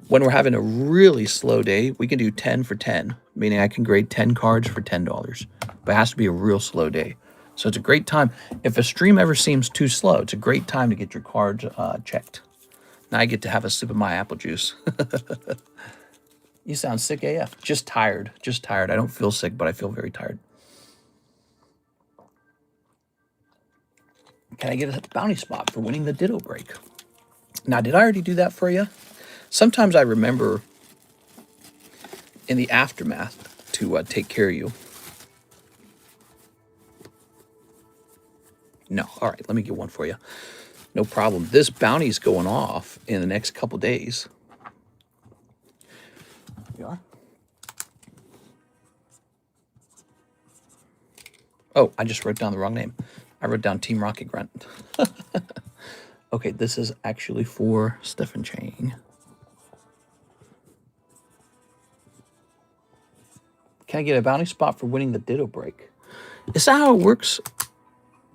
When we're having a really slow day, we can do 10 for 10, meaning I can grade 10 cards for $10, but it has to be a real slow day. So it's a great time. If a stream ever seems too slow, it's a great time to get your cards checked. Now I get to have a sip of my apple juice. You sound sick AF. Just tired. Just tired. I don't feel sick, but I feel very tired. Can I get a bounty spot for winning the Ditto break? Now, did I already do that for you? Sometimes I remember in the aftermath to take care of you. No. All right, let me get one for you. No problem. This bounty's going off in the next couple days. Here we are. Oh, I just wrote down the wrong name. I wrote down Team Rocket Grunt. Okay, this is actually for Stephen Chang. Can I get a bounty spot for winning the Ditto break? Is that how it works?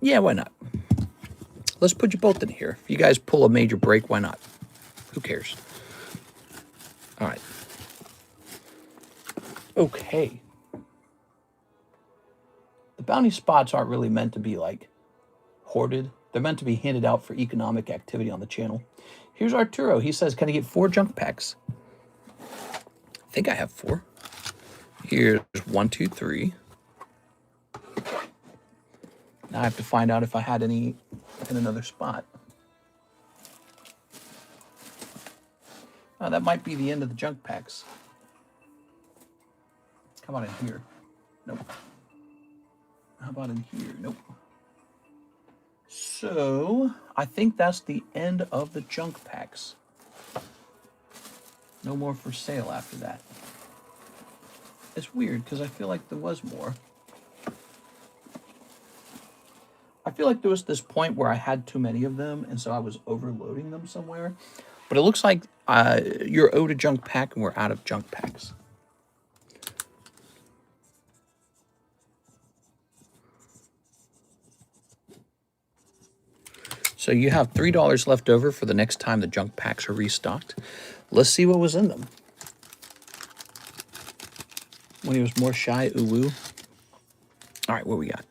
Yeah, why not? Let's put you both in here. If you guys pull a major break, why not? Who cares? All right. Okay. The bounty spots aren't really meant to be like hoarded. They're meant to be handed out for economic activity on the channel. Here's Arturo. He says, can I get 4 junk packs? I think I have 4. Here's 1, 2, 3. Now I have to find out if I had any in another spot. Oh, that might be the end of the junk packs. How about in here? Nope. How about in here? Nope. So, I think that's the end of the junk packs. No more for sale after that. It's weird because I feel like there was more. I feel like there was this point where I had too many of them, and so I was overloading them somewhere. But it looks like you're owed a junk pack and we're out of junk packs. So you have $3 left over for the next time the junk packs are restocked. Let's see what was in them. When he was more shy, ooh. All right, what we got?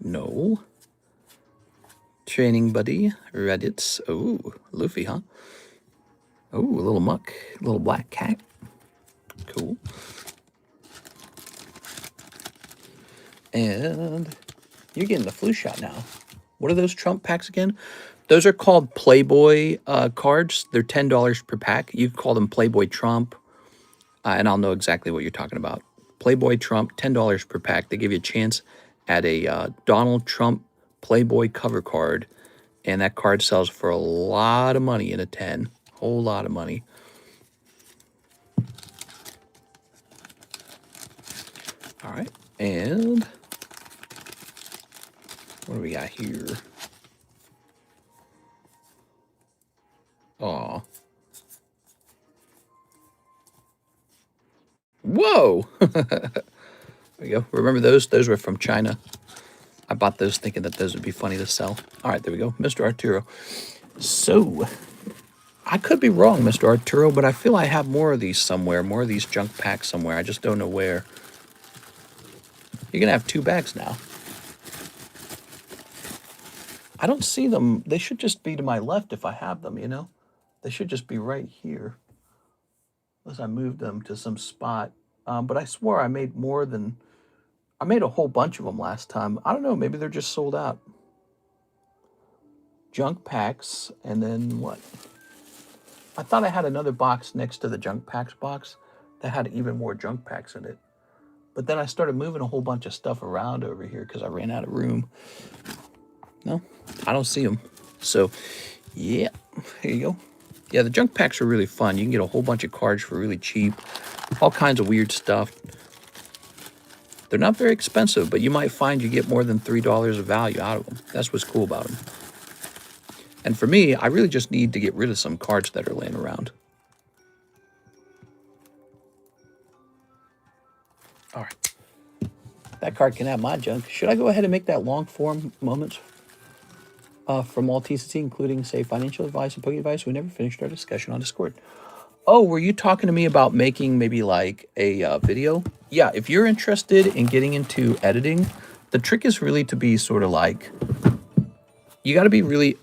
No. Training buddy, Reddit's. Oh, Luffy, huh? Oh, a little muck, a little black cat. Cool. And you're getting the flu shot now. What are those Trump packs again? Those are called Playboy cards. They're $10 per pack. You can call them Playboy Trump, and I'll know exactly what you're talking about. Playboy Trump, $10 per pack. They give you a chance at a Donald Trump Playboy cover card, and that card sells for a lot of money in a 10. Whole lot of money. All right, and what do we got here? Aw. Whoa! There we go. Remember those? Those were from China. I bought those thinking that those would be funny to sell. All right, there we go. Mr. Arturo. So, I could be wrong, Mr. Arturo, but I feel I have more of these somewhere, more of these junk packs somewhere. I just don't know where. You're going to have 2 bags now. I don't see them. They should just be to my left if I have them, you know? They should just be right here. Unless I moved them to some spot. But I swore I made more than... I made a whole bunch of them last time. I don't know. Maybe they're just sold out. Junk packs, and then what? I thought I had another box next to the junk packs box that had even more junk packs in it. But then I started moving a whole bunch of stuff around over here because I ran out of room. No, I don't see them. So, yeah, here you go. Yeah, the junk packs are really fun. You can get a whole bunch of cards for really cheap. All kinds of weird stuff. They're not very expensive, but you might find you get more than $3 of value out of them. That's what's cool about them. And for me, I really just need to get rid of some cards that are laying around. All right. That card can have my junk. Should I go ahead and make that long form moments from all TCC, including, say, financial advice and Poke advice? We never finished our discussion on Discord. Oh, were you talking to me about making maybe like a video? Yeah, if you're interested in getting into editing, the trick is really to be sort of like, you got to be really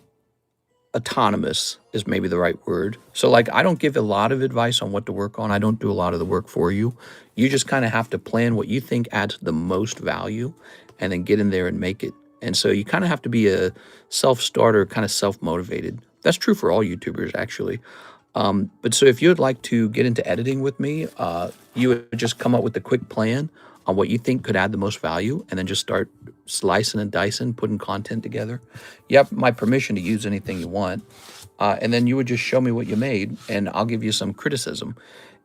autonomous is maybe the right word. So like, I don't give a lot of advice on what to work on. I don't do a lot of the work for you. You just kind of have to plan what you think adds the most value and then get in there and make it. And so you kind of have to be a self-starter, kind of self-motivated. That's true for all YouTubers, actually. But so if you would like to get into editing with me, you would just come up with a quick plan on what you think could add the most value and then just start slicing and dicing, putting content together. You have my permission to use anything you want. And then you would just show me what you made and I'll give you some criticism.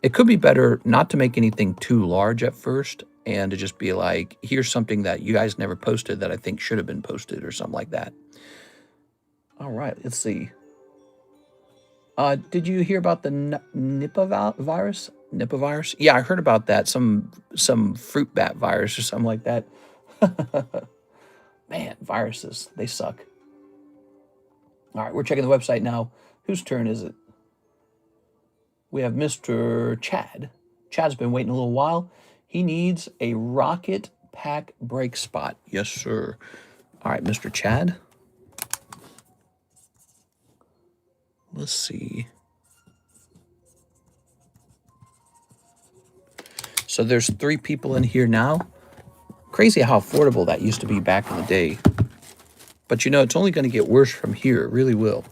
It could be better not to make anything too large at first and to just be like, here's something that you guys never posted that I think should have been posted or something like that. All right, let's see. Did you hear about the Nipah virus? Nipah virus? Yeah, I heard about that. Some fruit bat virus or something like that. Man, viruses, they suck. All right, we're checking the website now. Whose turn is it? We have Mr. Chad. Chad's been waiting a little while. He needs a rocket pack break spot. Yes, sir. All right, Mr. Chad. Let's see. So there's 3 people in here now. Crazy how affordable that used to be back in the day. But you know, it's only going to get worse from here. It really will.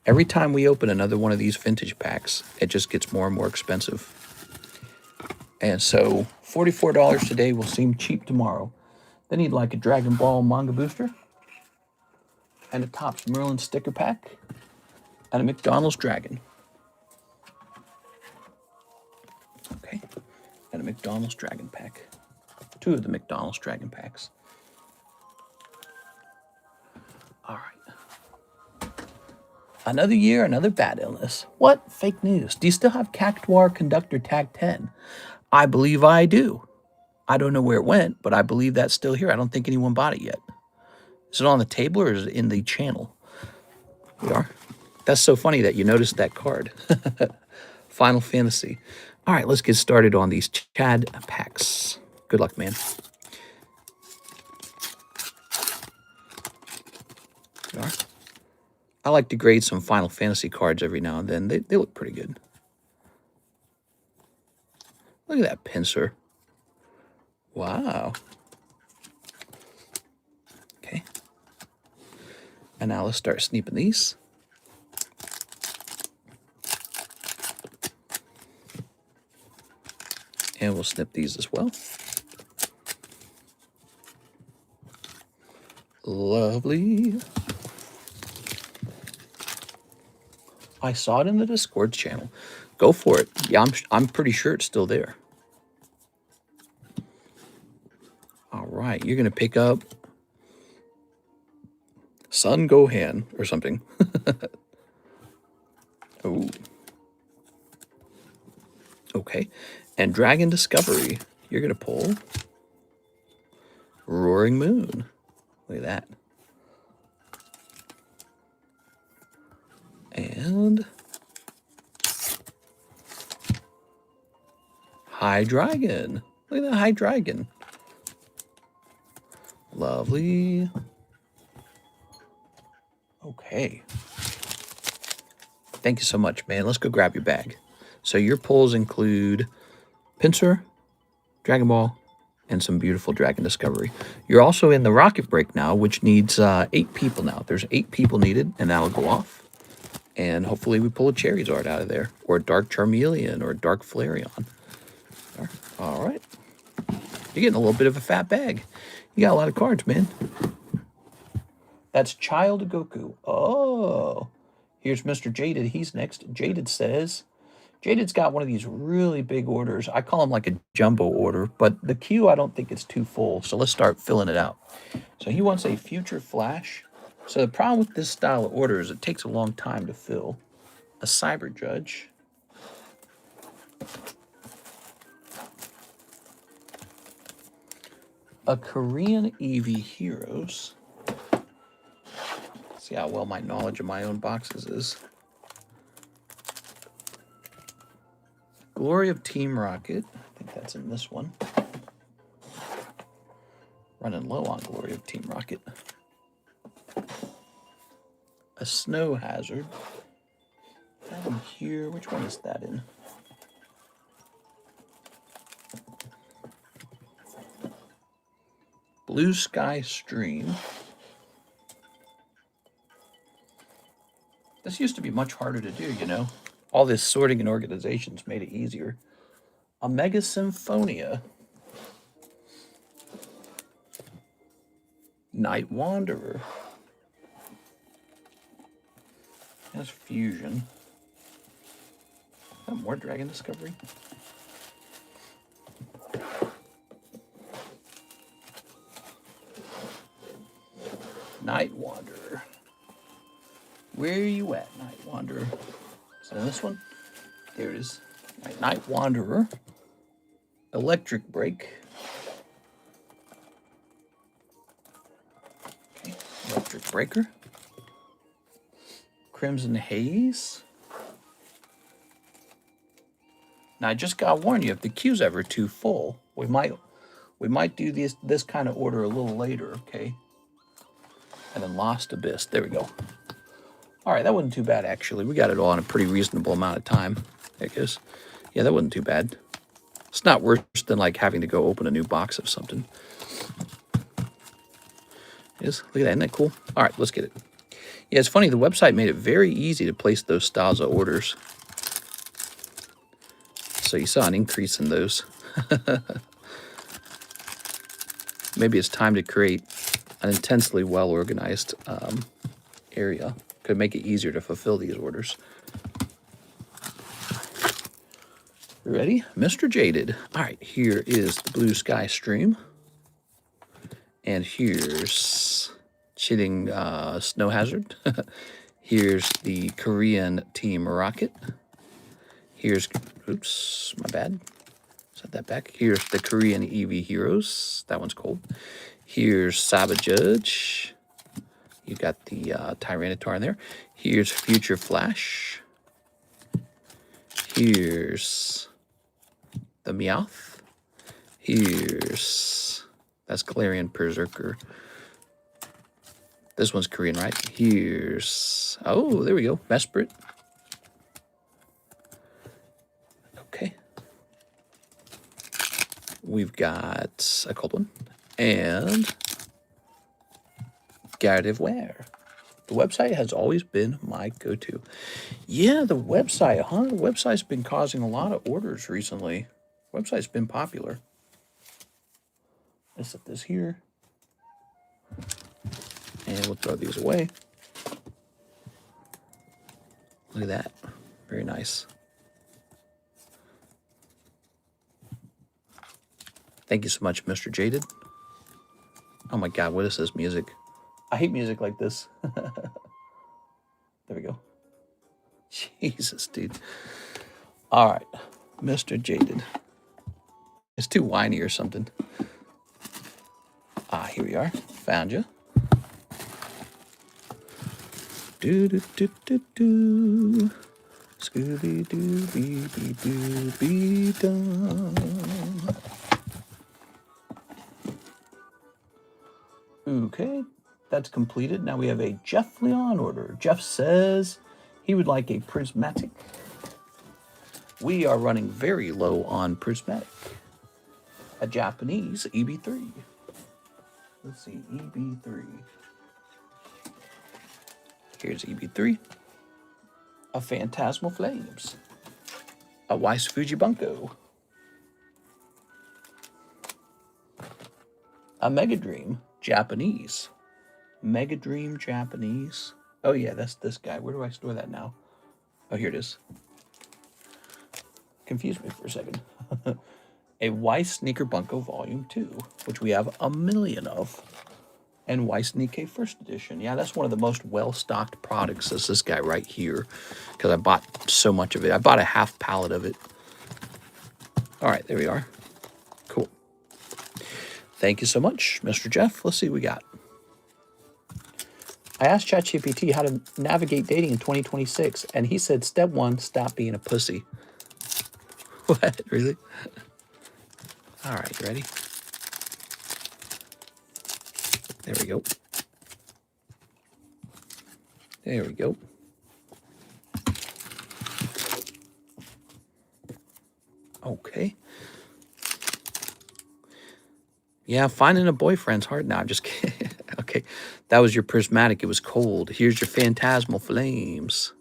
Every time we open another one of these vintage packs, it just gets more and more expensive. And so $44 today will seem cheap tomorrow. They need like a Dragon Ball manga booster and a Topps Merlin sticker pack and a McDonald's Dragon. Okay, and a McDonald's Dragon pack. 2 of the McDonald's Dragon packs. All Another year, another bad illness. What? Fake news. Do you still have Cactuar Conductor Tag 10? I believe I do. I don't know where it went, but I believe that's still here. I don't think anyone bought it yet. Is it on the table or is it in the channel? We are. That's so funny that you noticed that card. Final Fantasy. All right, let's get started on these Chad packs. Good luck, man. We are. I like to grade some Final Fantasy cards every now and then. They look pretty good. Look at that pincer. Wow. Okay. And now let's start sneeping these. And we'll snip these as well. Lovely. I saw it in the Discord channel. Go for it. Yeah, I'm pretty sure it's still there. All right, you're gonna pick up Sun Gohan or something. Oh. Okay. And Dragon Discovery. You're gonna pull Roaring Moon. Look at that. And High Dragon. Look at that High Dragon. Lovely. Okay. Thank you so much, man. Let's go grab your bag. So your pulls include Pincer, Dragon Ball, and some beautiful Dragon Discovery. You're also in the Rocket Break now, which needs 8 people now. There's 8 people needed, and that'll go off. And hopefully we pull a Charizard out of there, or a Dark Charmeleon, or a Dark Flareon. All right. You're getting a little bit of a fat bag. You got a lot of cards, man. That's Child Goku. Oh. Here's Mr. Jaded. He's next. Jaded says, Jaded's got one of these really big orders. I call them like a jumbo order, but the queue, I don't think it's too full. So let's start filling it out. So he wants a Future Flash. So the problem with this style of order is it takes a long time to fill. A Cyber Judge. A Korean Eevee Heroes. See how well my knowledge of my own boxes is. Glory of Team Rocket. I think that's in this one. Running low on Glory of Team Rocket. A Snow Hazard. That one here. Which one is that in? Blue Sky Stream. This used to be much harder to do, you know. All this sorting and organizations made it easier. A Mega Symphonia. Night Wanderer. That's Fusion. Is that more Dragon Discovery? Night Wanderer. Where are you at, Night Wanderer? Is that this one? There it is. Night Wanderer. Electric Break. Okay. Electric Breaker. Crimson Haze. Now I just gotta warn you, if the queue's ever too full, we might do this kind of order a little later, okay? And then Lost Abyss. There we go. All right, that wasn't too bad, actually. We got it all in a pretty reasonable amount of time, I guess. Yeah, that wasn't too bad. It's not worse than, like, having to go open a new box of something. Yes, look at that. Isn't that cool? All right, let's get it. Yeah, it's funny. The website made it very easy to place those styles of orders. So you saw an increase in those. Maybe it's time to create an intensely well-organized area. Could make it easier to fulfill these orders. Ready? Mr. Jaded. All right, here is the Blue Sky Stream. And here's Chilling Snow Hazard. Here's the Korean Team Rocket. Here's, oops, my bad. Set that back. Here's the Korean EV Heroes. That one's cold. Here's Saba Judge. You got the Tyranitar in there. Here's Future Flash. Here's the Meowth. Here's, that's Galarian Berserker. This one's Korean, right? Here's, oh, there we go, Mesprit. Okay. We've got a cold one. And Gardevoir. The website has always been my go-to. Yeah, the website, huh? The website's been causing a lot of orders recently. Website's been popular. Let's set this here. And we'll throw these away. Look at that. Very nice. Thank you so much, Mr. Jaded. Oh my God, what is this music? I hate music like this. There we go. Jesus, dude. All right, Mr. Jaded. It's too whiny or something. Ah, here we are. Found you. Do do do do do. Scooby Doo bee bee doo bee dum. Okay, that's completed. Now we have a Jeff Leon order. Jeff says he would like a prismatic. We are running very low on prismatic. A Japanese EB3. Let's see, EB3. Here's EB3. A Phantasmal Flames. A Weiss Fujibunko. A Mega Dream Japanese. Mega Dream Japanese. Oh yeah, that's this guy. Where do I store that now? Oh, here it is. Confused me for a second. A Weiss Sneaker Bunko Volume 2, which we have a million of. And Weiss Nikkei First Edition. Yeah, that's one of the most well-stocked products. Is this guy right here. Because I bought so much of it. I bought a half pallet of it. All right, there we are. Cool. Thank you so much, Mr. Jeff. Let's see what we got. I asked ChatGPT how to navigate dating in 2026, and he said, step 1, stop being a pussy. What? Really? All right, you ready? There we go. There we go. Okay. Yeah, finding a boyfriend's hard now. I'm just kidding. Okay, that was your prismatic. It was cold. Here's your Phantasmal Flames.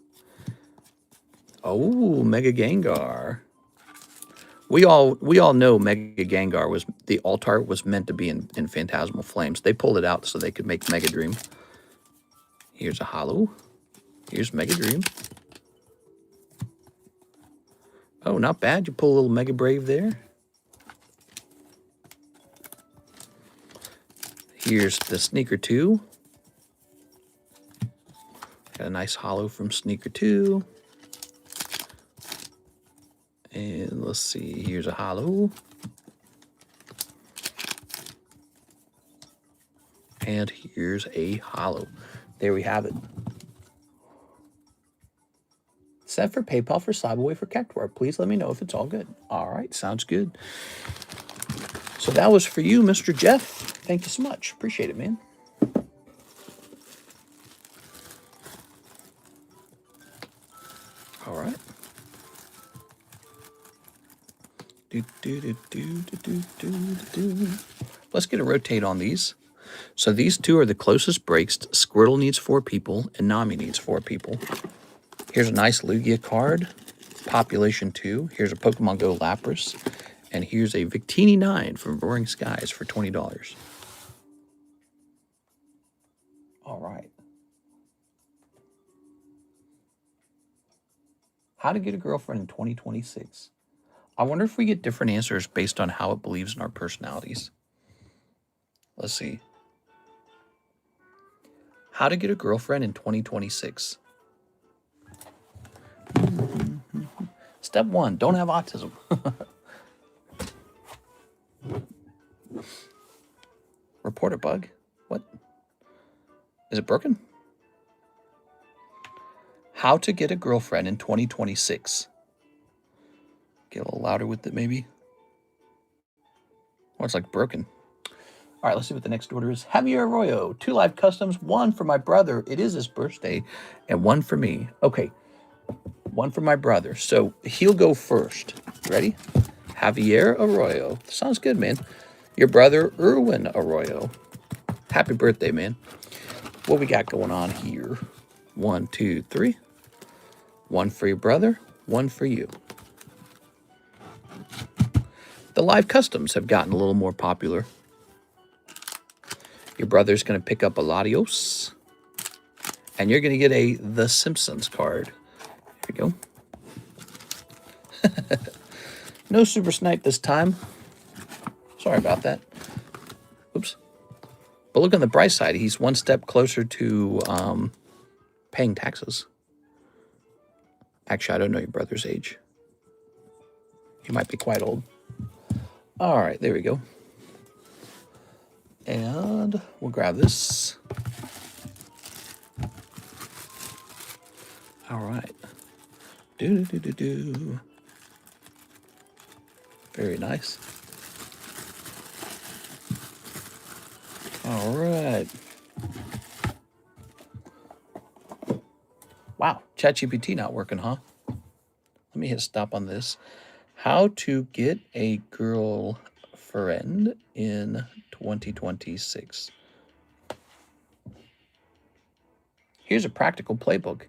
Oh, Mega Gengar. We all know Mega Gengar was, the alt art was meant to be in Phantasmal Flames. They pulled it out so they could make Mega Dream. Here's a holo. Here's Mega Dream. Oh, not bad. You pull a little Mega Brave there. Here's the Sneaker 2. Got a nice holo from Sneaker 2. And let's see, here's a holo. And here's a holo. There we have it. Set for PayPal for Cyberway for Cactuar. Please let me know if it's all good. All right, sounds good. So that was for you, Mr. Jeff. Thank you so much. Appreciate it, man. All right. Let's get a rotate on these. So these two are the closest breaks. Squirtle needs 4 people, and Nami needs 4 people. Here's a nice Lugia card, Population 2. Here's a Pokemon Go Lapras. And here's a Victini 9 from Roaring Skies for $20. All right. How to get a girlfriend in 2026. I wonder if we get different answers based on how it believes in our personalities. Let's see. How to get a girlfriend in 2026. Step 1, don't have autism. Report a bug? What? Is it broken? How to get a girlfriend in 2026. Get a little louder with it, maybe. Oh, it's like broken. All right, let's see what the next order is. Javier Arroyo, 2 live customs, 1 for my brother. It is his birthday, and 1 for me. Okay, 1 for my brother. So he'll go first. Ready? Javier Arroyo. Sounds good, man. Your brother, Erwin Arroyo. Happy birthday, man. What we got going on here? 1, 2, 3. 1 for your brother, 1 for you. The live customs have gotten a little more popular. Your brother's going to pick up a Latios. And you're going to get a The Simpsons card. Here we go. No Super Snipe this time. Sorry about that. Oops. But look on the bright side. He's 1 step closer to paying taxes. Actually, I don't know your brother's age. He might be quite old. All right, there we go. And we'll grab this. All right. Do. Very nice. All right. Wow, ChatGPT not working, huh? Let me hit stop on this. How to get a girlfriend in 2026. Here's a practical playbook.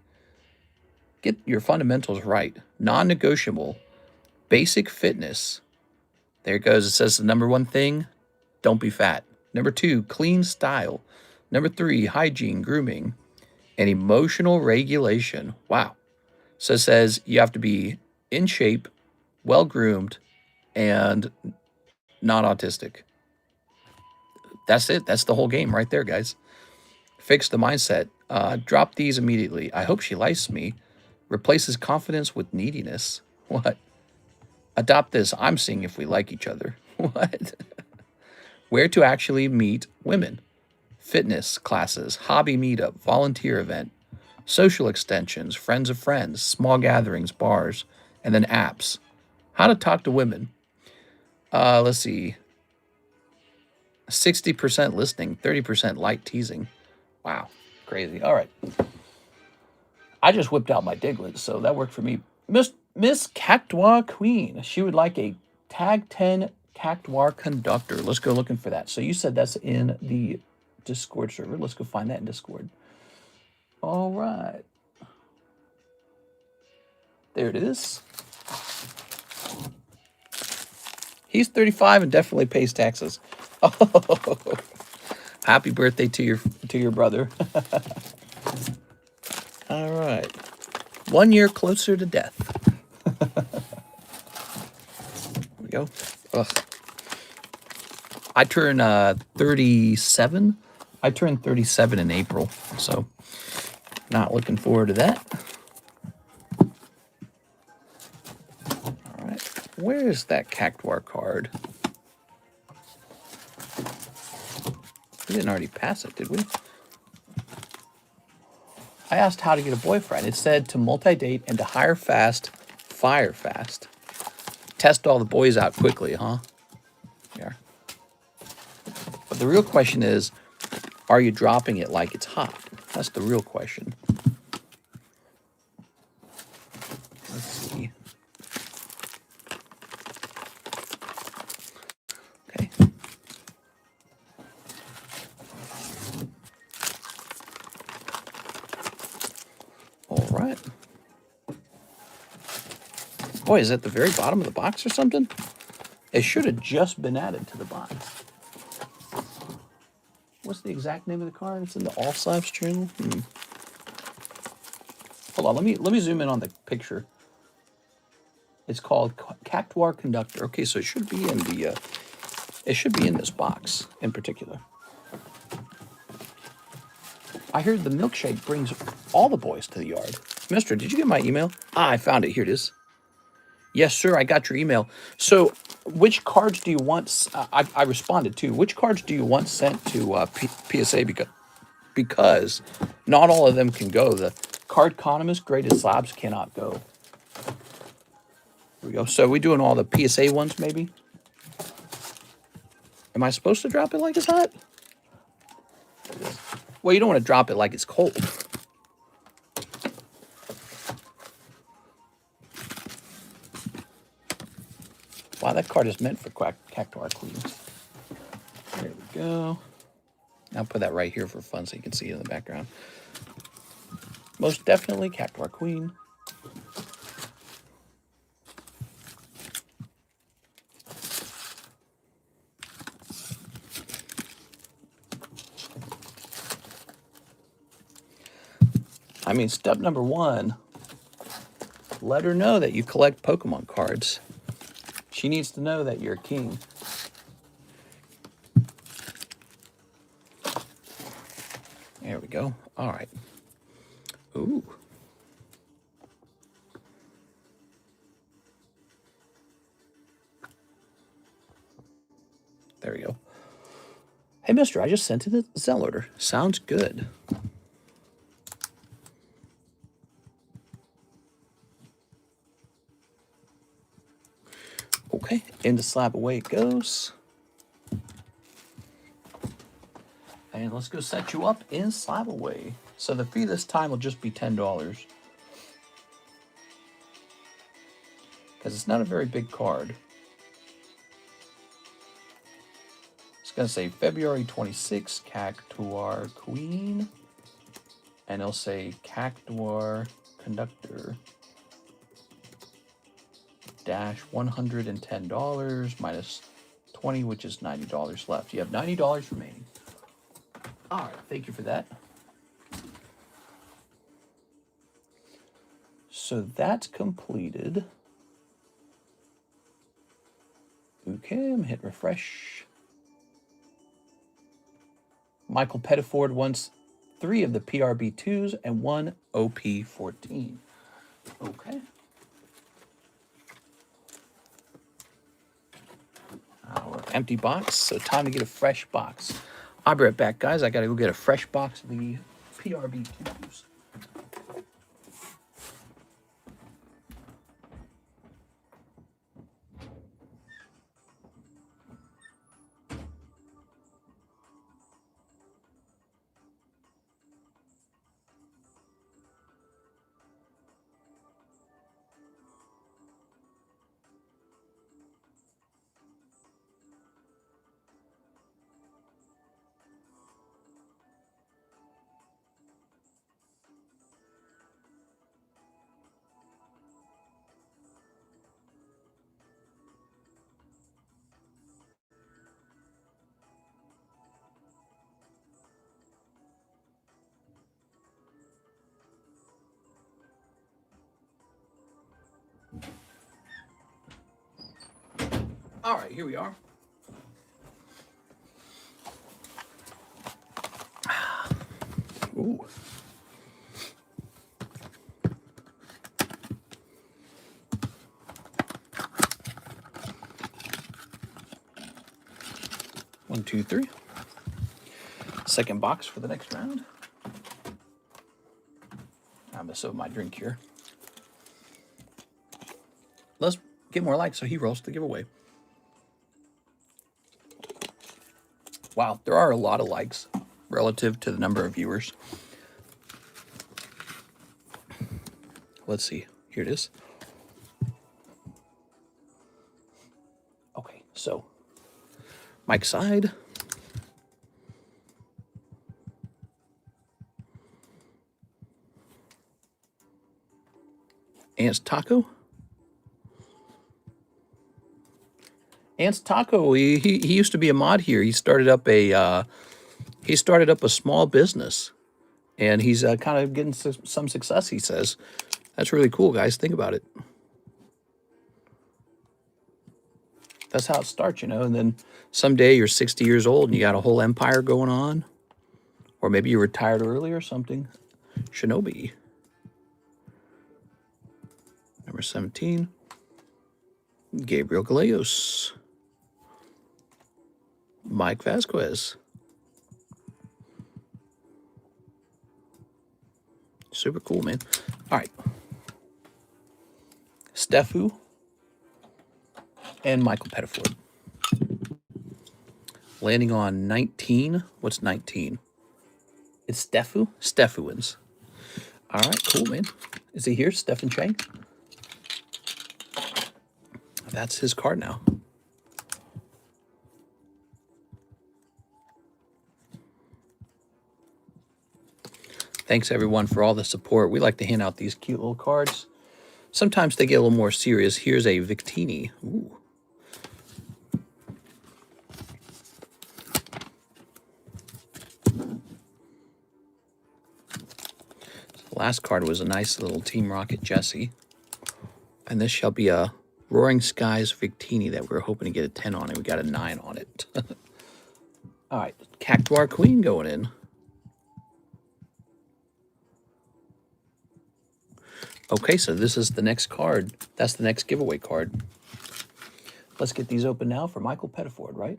Get your fundamentals right. Non-negotiable. Basic fitness. There it goes. It says the number 1 thing, don't be fat. Number 2, clean style. Number 3, hygiene, grooming, and emotional regulation. Wow. So it says you have to be in shape, well-groomed, and not autistic. That's it. That's the whole game right there, guys. Fix the mindset. Drop these immediately. I hope she likes me. Replaces confidence with neediness. What? Adopt this. I'm seeing if we like each other. What? Where to actually meet women. Fitness classes, hobby meetup, volunteer event, social extensions, friends of friends, small gatherings, bars, and then apps. How to talk to women. Let's see. 60% listening, 30% light teasing. Wow, crazy. All right. I just whipped out my Diglett, so that worked for me. Miss Cactuar Queen. She would like a Tag 10 Cactuar Conductor. Let's go looking for that. So you said that's in the Discord server. Let's go find that in Discord. All right. There it is. He's 35 and definitely pays taxes. Oh, happy birthday to your brother. All right. 1 year closer to death. There we go. Ugh. I turn 37. I turned 37 in April, so not looking forward to that. All right. Where is that Cactuar card? We didn't already pass it, did we? I asked how to get a boyfriend. It said to multi-date and to hire fast, fire fast. Test all the boys out quickly, huh? Yeah. But the real question is, are you dropping it like it's hot? That's the real question. Let's see. Okay. All right. Boy, is it at the very bottom of the box or something? It should have just been added to the box. What's the exact name of the card? It's in the All Slabs channel. Hold on, let me zoom in on the picture. It's called Cactuar Conductor. Okay, so it should be in the it should be in this box in particular. I heard the milkshake brings all the boys to the yard. Mister, did you get my email? Ah, I found it. Here it is. Yes, sir, I got your email. So, which cards do you want? I responded to. Which cards do you want sent to PSA? Because not all of them can go. The Cardconomist graded slabs cannot go. Here we go. So, we doing all the PSA ones, maybe? Am I supposed to drop it like it's hot? Well, you don't want to drop it like it's cold. Wow, that card is meant for Cactuar Queens. There we go. I'll put that right here for fun so you can see it in the background. Most definitely Cactuar Queen. I mean, step number one, let her know that you collect Pokemon cards. She needs to know that you're a king. There we go. All right. Ooh. There we go. Hey, mister, I just sent it a ZELLE order. Sounds good. Okay, into slab away it goes. And let's go set you up in slab away. So the fee this time will just be $10. Because it's not a very big card. It's going to say February 26, Cactuar Queen. And it'll say Cactuar Conductor. Dash $110 minus 20, which is $90 left. You have $90 remaining. All right, thank you for that. So that's completed. Okay, I'm hit refresh. Michael Pettiford wants 3 of the PRB2s and 1 OP14. Okay. Empty box, so time to get a fresh box. I'll be right back, guys. I gotta go get a fresh box of the PRB2s. All right, here we are. Ooh. One, two, three. Second box for the next round. I mess up my drink here. Let's get more likes so he rolls the giveaway. Wow, there are a lot of likes relative to the number of viewers. Let's see. Here it is. Okay, so Mike's side. Ant's Taco. Ant's Taco. He used to be a mod here. He started up a small business, and he's kind of getting some success. He says, "That's really cool, guys. Think about it. That's how it starts, you know. And then someday you're 60 years old and you got a whole empire going on, or maybe you retired early or something. Shinobi. Number 17, Gabriel Gallegos. Mike Vasquez. Super cool, man. All right. Stefu and Michael Pettiford. Landing on 19. What's 19? It's Stefu? Stefuans. All right, cool, man. Is he here? Stephen Chang? That's his card now. Thanks, everyone, for all the support. We like to hand out these cute little cards. Sometimes they get a little more serious. Here's a Victini. Ooh. The last card was a nice little Team Rocket Jesse. And this shall be a Roaring Skies Victini that we were hoping to get a 10 on, and we got a 9 on it. All right, Cactuar Queen going in. Okay, so this is the next card. That's the next giveaway card. Let's get these open now for Michael Pettiford, right?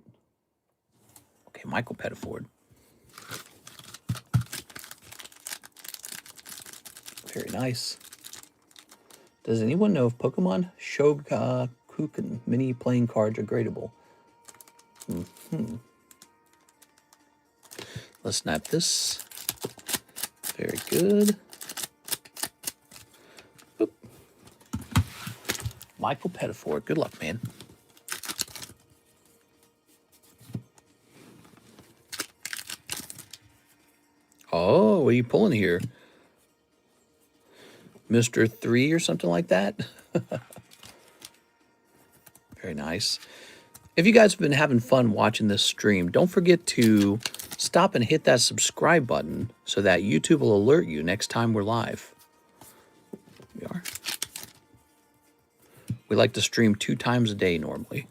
Okay, Michael Pettiford. Very nice. Does anyone know if Pokemon Shogakukan mini playing cards are gradable? Let's snap this. Very good. Boop. Michael Pettiford. Good luck, man. Oh, what are you pulling here? Mr. 3 or something like that? Very nice. If you guys have been having fun watching this stream, don't forget to stop and hit that subscribe button so that YouTube will alert you next time we're live. We are. We like to stream 2 times a day normally.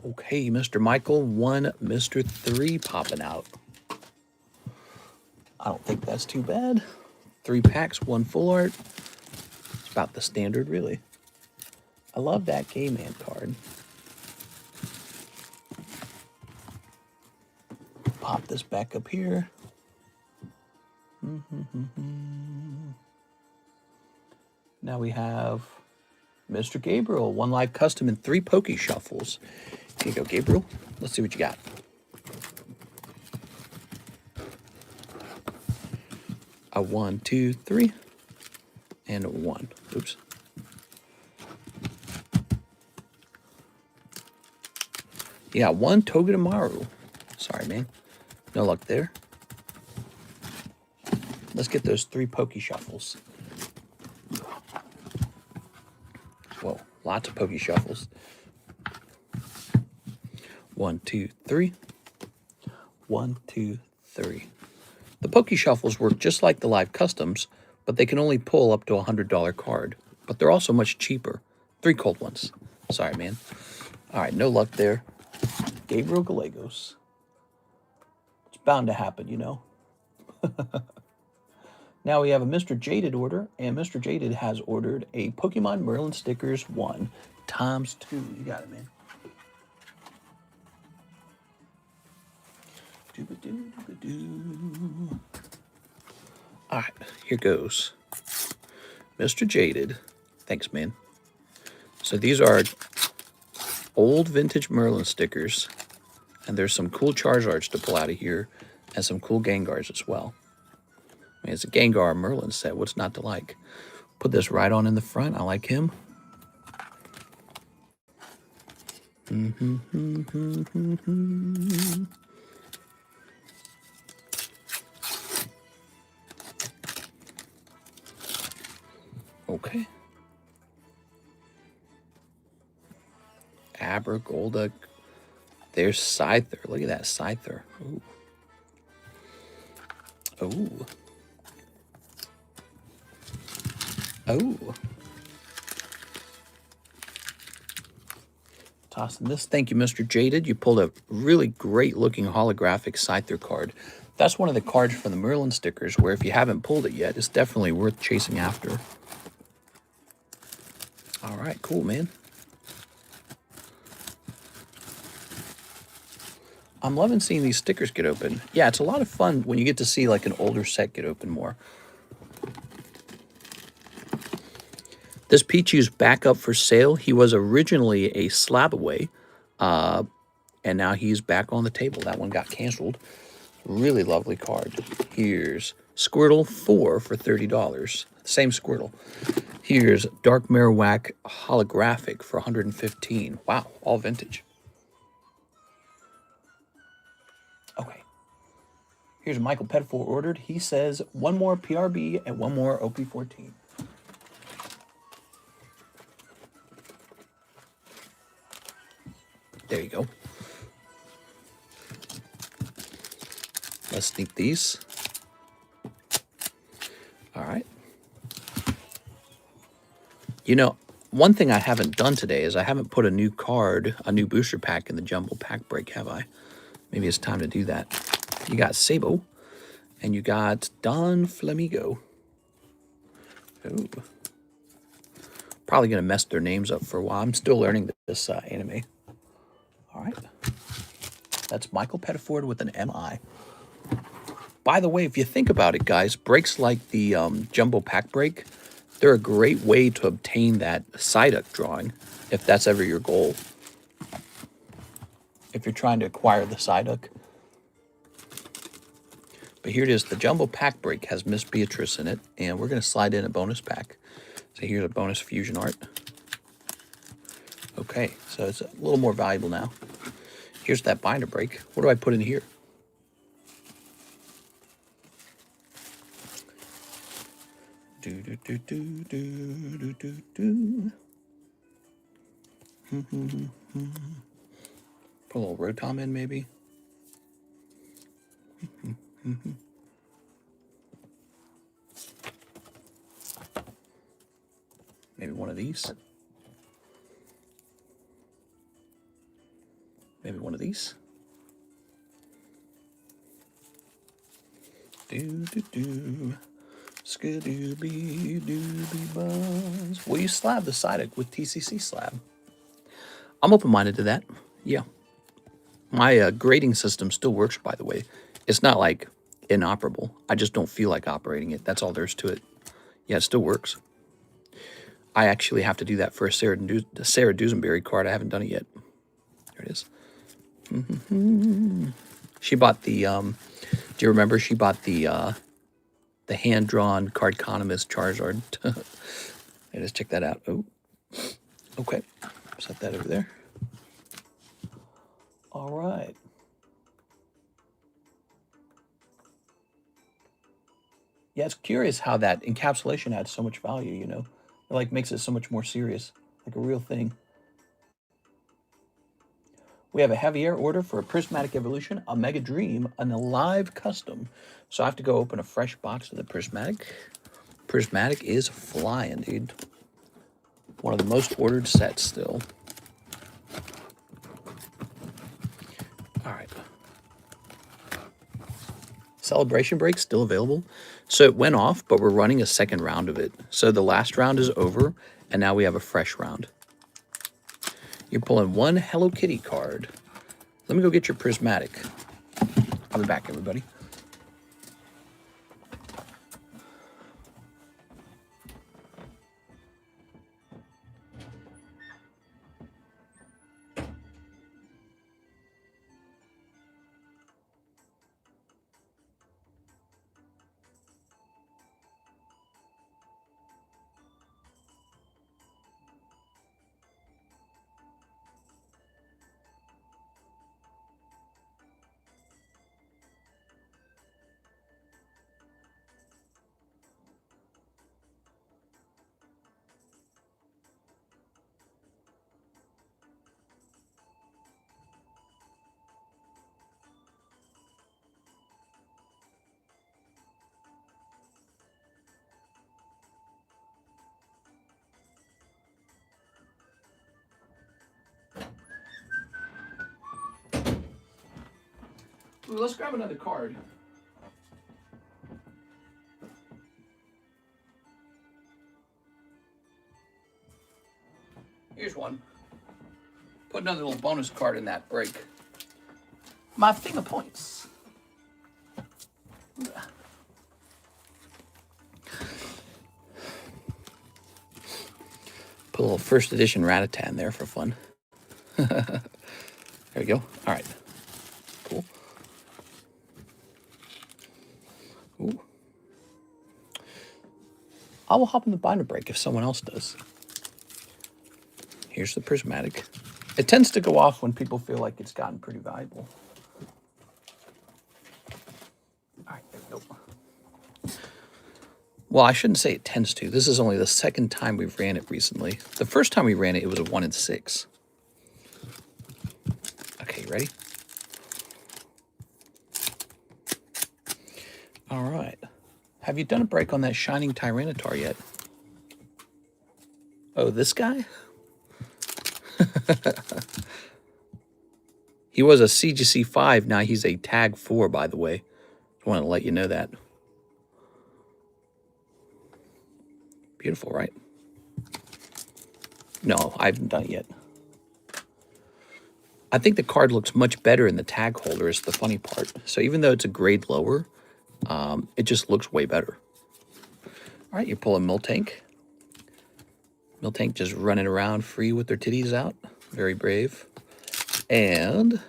Okay, Mr. Michael, 1 Mr. 3 popping out. I don't think that's too bad. 3 packs, 1 full art. It's about the standard, really. I love that Game Man card. Pop this back up here. Now we have Mr. Gabriel, 1 live custom and 3 Poke Shuffles. Here you go, Gabriel. Let's see what you got. A 1, 2, 3, and a 1. Oops. You got 1 Togedemaru. Sorry, man. No luck there. Let's get those 3 Poke Shuffles. Whoa, lots of Poke Shuffles. 1, 2, 3. 1, 2, 3. The Poke Shuffles work just like the live customs, but they can only pull up to a $100 card. But they're also much cheaper. 3 cold ones. Sorry, man. All right, no luck there. Gabriel Gallegos. It's bound to happen, you know. Now we have a Mr. Jaded order, and Mr. Jaded has ordered a Pokemon Merlin Stickers 1 × 2. You got it, man. All right, here goes. Mr. Jaded. Thanks, man. So these are old vintage Merlin stickers, and there's some cool Charizards to pull out of here, and some cool Gengars as well. I mean, it's a Gengar Merlin set. What's not to like? Put this right on in the front. I like him. Okay. Abragolda. There's Scyther. Look at that Scyther. Ooh. Oh. Oh. Tossing this. Thank you, Mr. Jaded. You pulled a really great looking holographic Scyther card. That's one of the cards from the Merlin stickers where if you haven't pulled it yet, it's definitely worth chasing after. All right, cool, man. I'm loving seeing these stickers get open. Yeah, it's a lot of fun when you get to see like an older set get open more. This Pichu's back up for sale. He was originally a slab away, and now he's back on the table. That one got canceled. Really lovely card. Here's Squirtle 4 for $30. Same Squirtle. Here's Dark Marowak Holographic for $115. Wow, all vintage. Okay. Here's Michael Pettifor ordered. He says one more PRB and one more OP14. There you go. Let's sneak these. All right. You know, one thing I haven't done today is I haven't put a new card, a new booster pack in the jumbo pack break, have I? Maybe it's time to do that. You got Sabo, and you got Don Flamigo. Ooh. Probably going to mess their names up for a while. I'm still learning this anime. All right. That's Michael Pettifor with an MI. By the way, if you think about it, guys, breaks like the jumbo pack break, they're a great way to obtain that Psyduck drawing, if that's ever your goal. If you're trying to acquire the Psyduck. But here it is. The jumbo pack break has Miss Beatrice in it, and we're going to slide in a bonus pack. So here's a bonus fusion art. Okay, so it's a little more valuable now. Here's that binder break. What do I put in here? Put a little Rotom in, maybe. Maybe one of these. Maybe one of these. Skidooby dooby buzz. Will you slab the Psyduck with TCC slab? I'm open-minded to that. Yeah. My grading system still works, by the way. It's not like inoperable. I just don't feel like operating it. That's all there is to it. Yeah, it still works. I actually have to do that for a Sarah Dusenberry card. I haven't done it yet. There it is. She bought the, do you remember she bought the hand-drawn Cardconomist Charizard? Hey, let's check that out. Oh, okay. Set that over there. All right. Yeah, it's curious how that encapsulation adds so much value, you know? It like makes it so much more serious, like a real thing. We have a heavy air order for a Prismatic Evolution, a Mega Dream, an Alive Custom. So I have to go open a fresh box of the Prismatic. Prismatic is flying, dude. One of the most ordered sets still. All right. Celebration Break still available. So it went off, but we're running a second round of it. So the last round is over, and now we have a fresh round. You're pulling one Hello Kitty card. Let me go get your Prismatic. I'll be back, everybody. Let's grab another card. Here's one. Put another little bonus card in that break. My thing of points. Put a little first edition Ratatan there for fun. There we go. All right. Cool. Ooh. I will hop in the binder break if someone else does. Here's the prismatic. It tends to go off when people feel like it's gotten pretty valuable. All right, there we go. Well, I shouldn't say it tends to. This is only the second time we've ran it recently. The first time we ran it, it was a 1 in 6. Okay, ready? All right. Have you done a break on that Shining Tyranitar yet? Oh, this guy? He was a CGC 5. Now he's a Tag 4, by the way. Just wanted to let you know that. Beautiful, right? No, I haven't done it yet. I think the card looks much better in the tag holder is the funny part. So even though it's a grade lower, it just looks way better. All right, you pull a Miltank. Miltank just running around free with their titties out. Very brave. And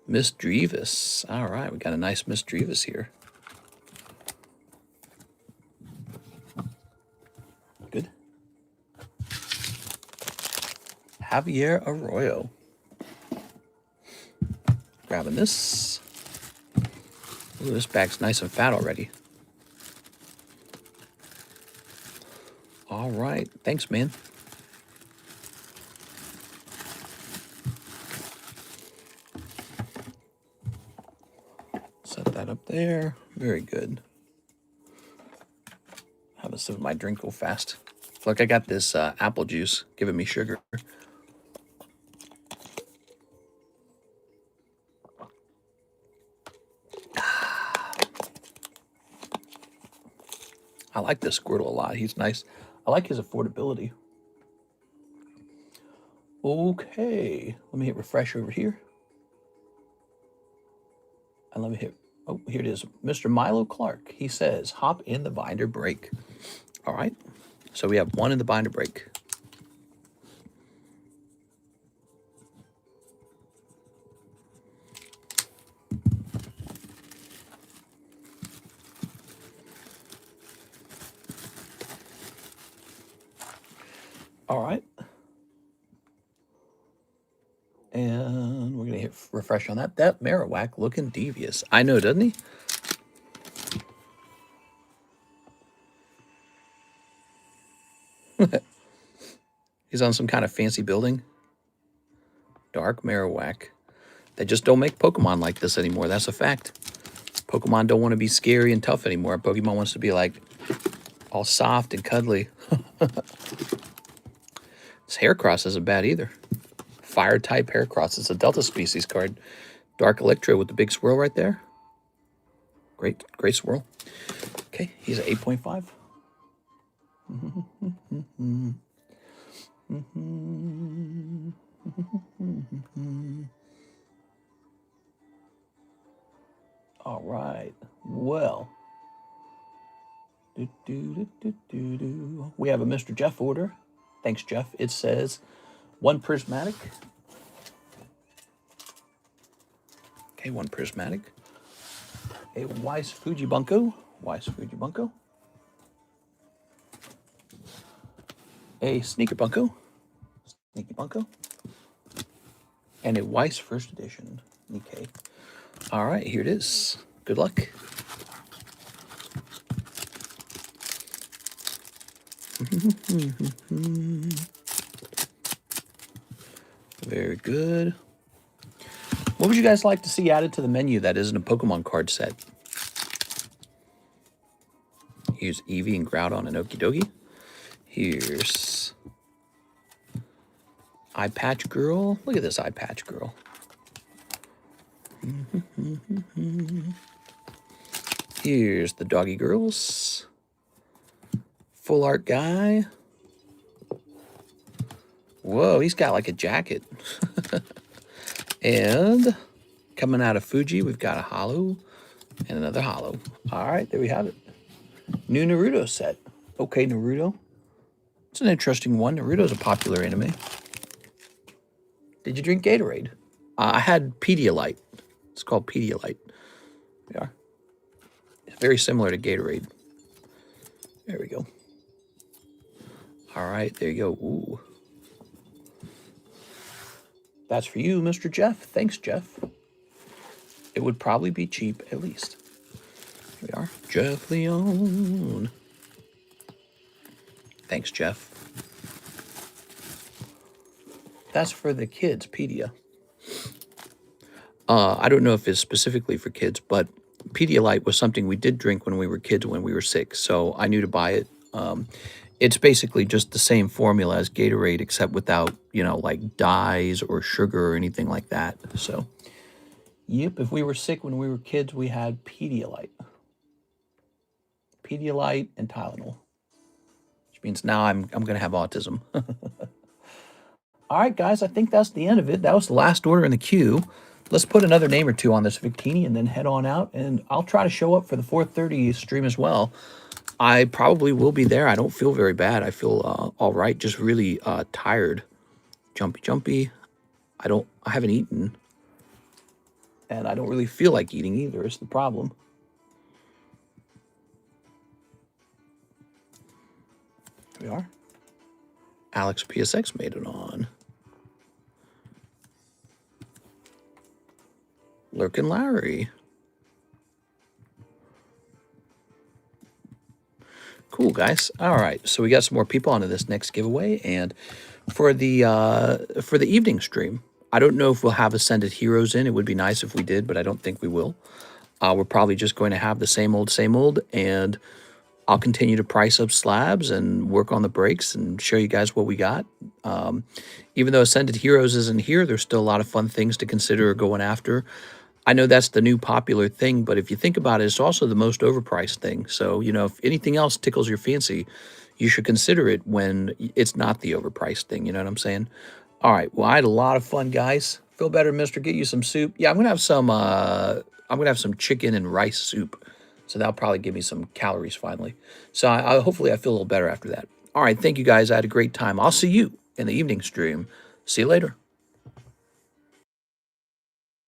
Miss Drevis. All right, we got a nice Miss Drevis here. Good. Javier Arroyo. Grabbing this. Ooh, this bag's nice and fat already. All right. Thanks, man. Set that up there. Very good. Have a sip of my drink real fast. Look, I got this apple juice giving me sugar. I like this Squirtle a lot. He's nice. I like his affordability. Okay. Let me hit refresh over here. And let me hit, oh, here it is. Mr. Milo Clark. He says, hop in the binder break. All right. So we have 1 in the binder break. All right. And we're going to hit refresh on that. That Marowak looking devious. I know, doesn't he? He's on some kind of fancy building. Dark Marowak. They just don't make Pokemon like this anymore. That's a fact. Pokemon don't want to be scary and tough anymore. Pokemon wants to be like all soft and cuddly. This Heracross isn't bad either. Fire type Heracross. It's a Delta species card. Dark Electro with the big swirl right there. Great, great swirl. Okay, he's at 8.5. All right. Well, we have a Mr. Jeff order. Thanks, Jeff. It says 1 prismatic. Okay, 1 prismatic. A Waifu Bunko. Waifu Bunko. A Sneaker Bunko. Sneaky Bunko. And a Weiss First Edition. Okay. All right, here it is. Good luck. Very good. What would you guys like to see added to the menu that isn't a Pokemon card set? Here's Eevee and Groudon and Okidogi. Here's Eye Patch Girl. Look at this Eye Patch Girl. Here's the Doggy Girls. Full Art Guy. Whoa, he's got like a jacket. And coming out of Fuji, we've got a holo and another holo. All right, there we have it. New Naruto set. Okay, Naruto. It's an interesting one. Naruto's a popular anime. Did you drink Gatorade? I had Pedialyte. It's called Pedialyte. There we are. It's very similar to Gatorade. There we go. All right, there you go. Ooh. That's for you, Mr. Jeff. Thanks, Jeff. It would probably be cheap, at least. Here we are. Jeff Leone. Thanks, Jeff. That's for the kids, Pedia. I don't know if it's specifically for kids, but Pedialyte was something we did drink when we were kids when we were sick, so I knew to buy it. It's basically just the same formula as Gatorade, except without, you know, like dyes or sugar or anything like that. So, yep, if we were sick when we were kids, we had Pedialyte. Pedialyte and Tylenol, which means now I'm going to have autism. All right, guys, I think that's the end of it. That was the last order in the queue. Let's put another name or two on this Victini and then head on out. And I'll try to show up for the 4:30 stream as well. I probably will be there. I don't feel very bad. I feel all right, just really tired. Jumpy. I haven't eaten. And I don't really feel like eating either, is the problem. Here we are. Alex PSX made it on. Lurkin Larry. Cool, guys. All right, so we got some more people onto this next giveaway, and for the evening stream, I don't know if we'll have Ascended Heroes in. It would be nice if we did, but I don't think we will. We're probably just going to have the same old, and I'll continue to price up slabs and work on the breaks and show you guys what we got. Even though Ascended Heroes isn't here, there's still a lot of fun things to consider going after. I know that's the new popular thing, but if you think about it, it's also the most overpriced thing. So, you know, if anything else tickles your fancy, you should consider it when it's not the overpriced thing. You know what I'm saying? All right. Well, I had a lot of fun, guys. Feel better, mister. Get you some soup. Yeah, I'm gonna have some chicken and rice soup. So that'll probably give me some calories finally. So hopefully I feel a little better after that. All right. Thank you, guys. I had a great time. I'll see you in the evening stream. See you later.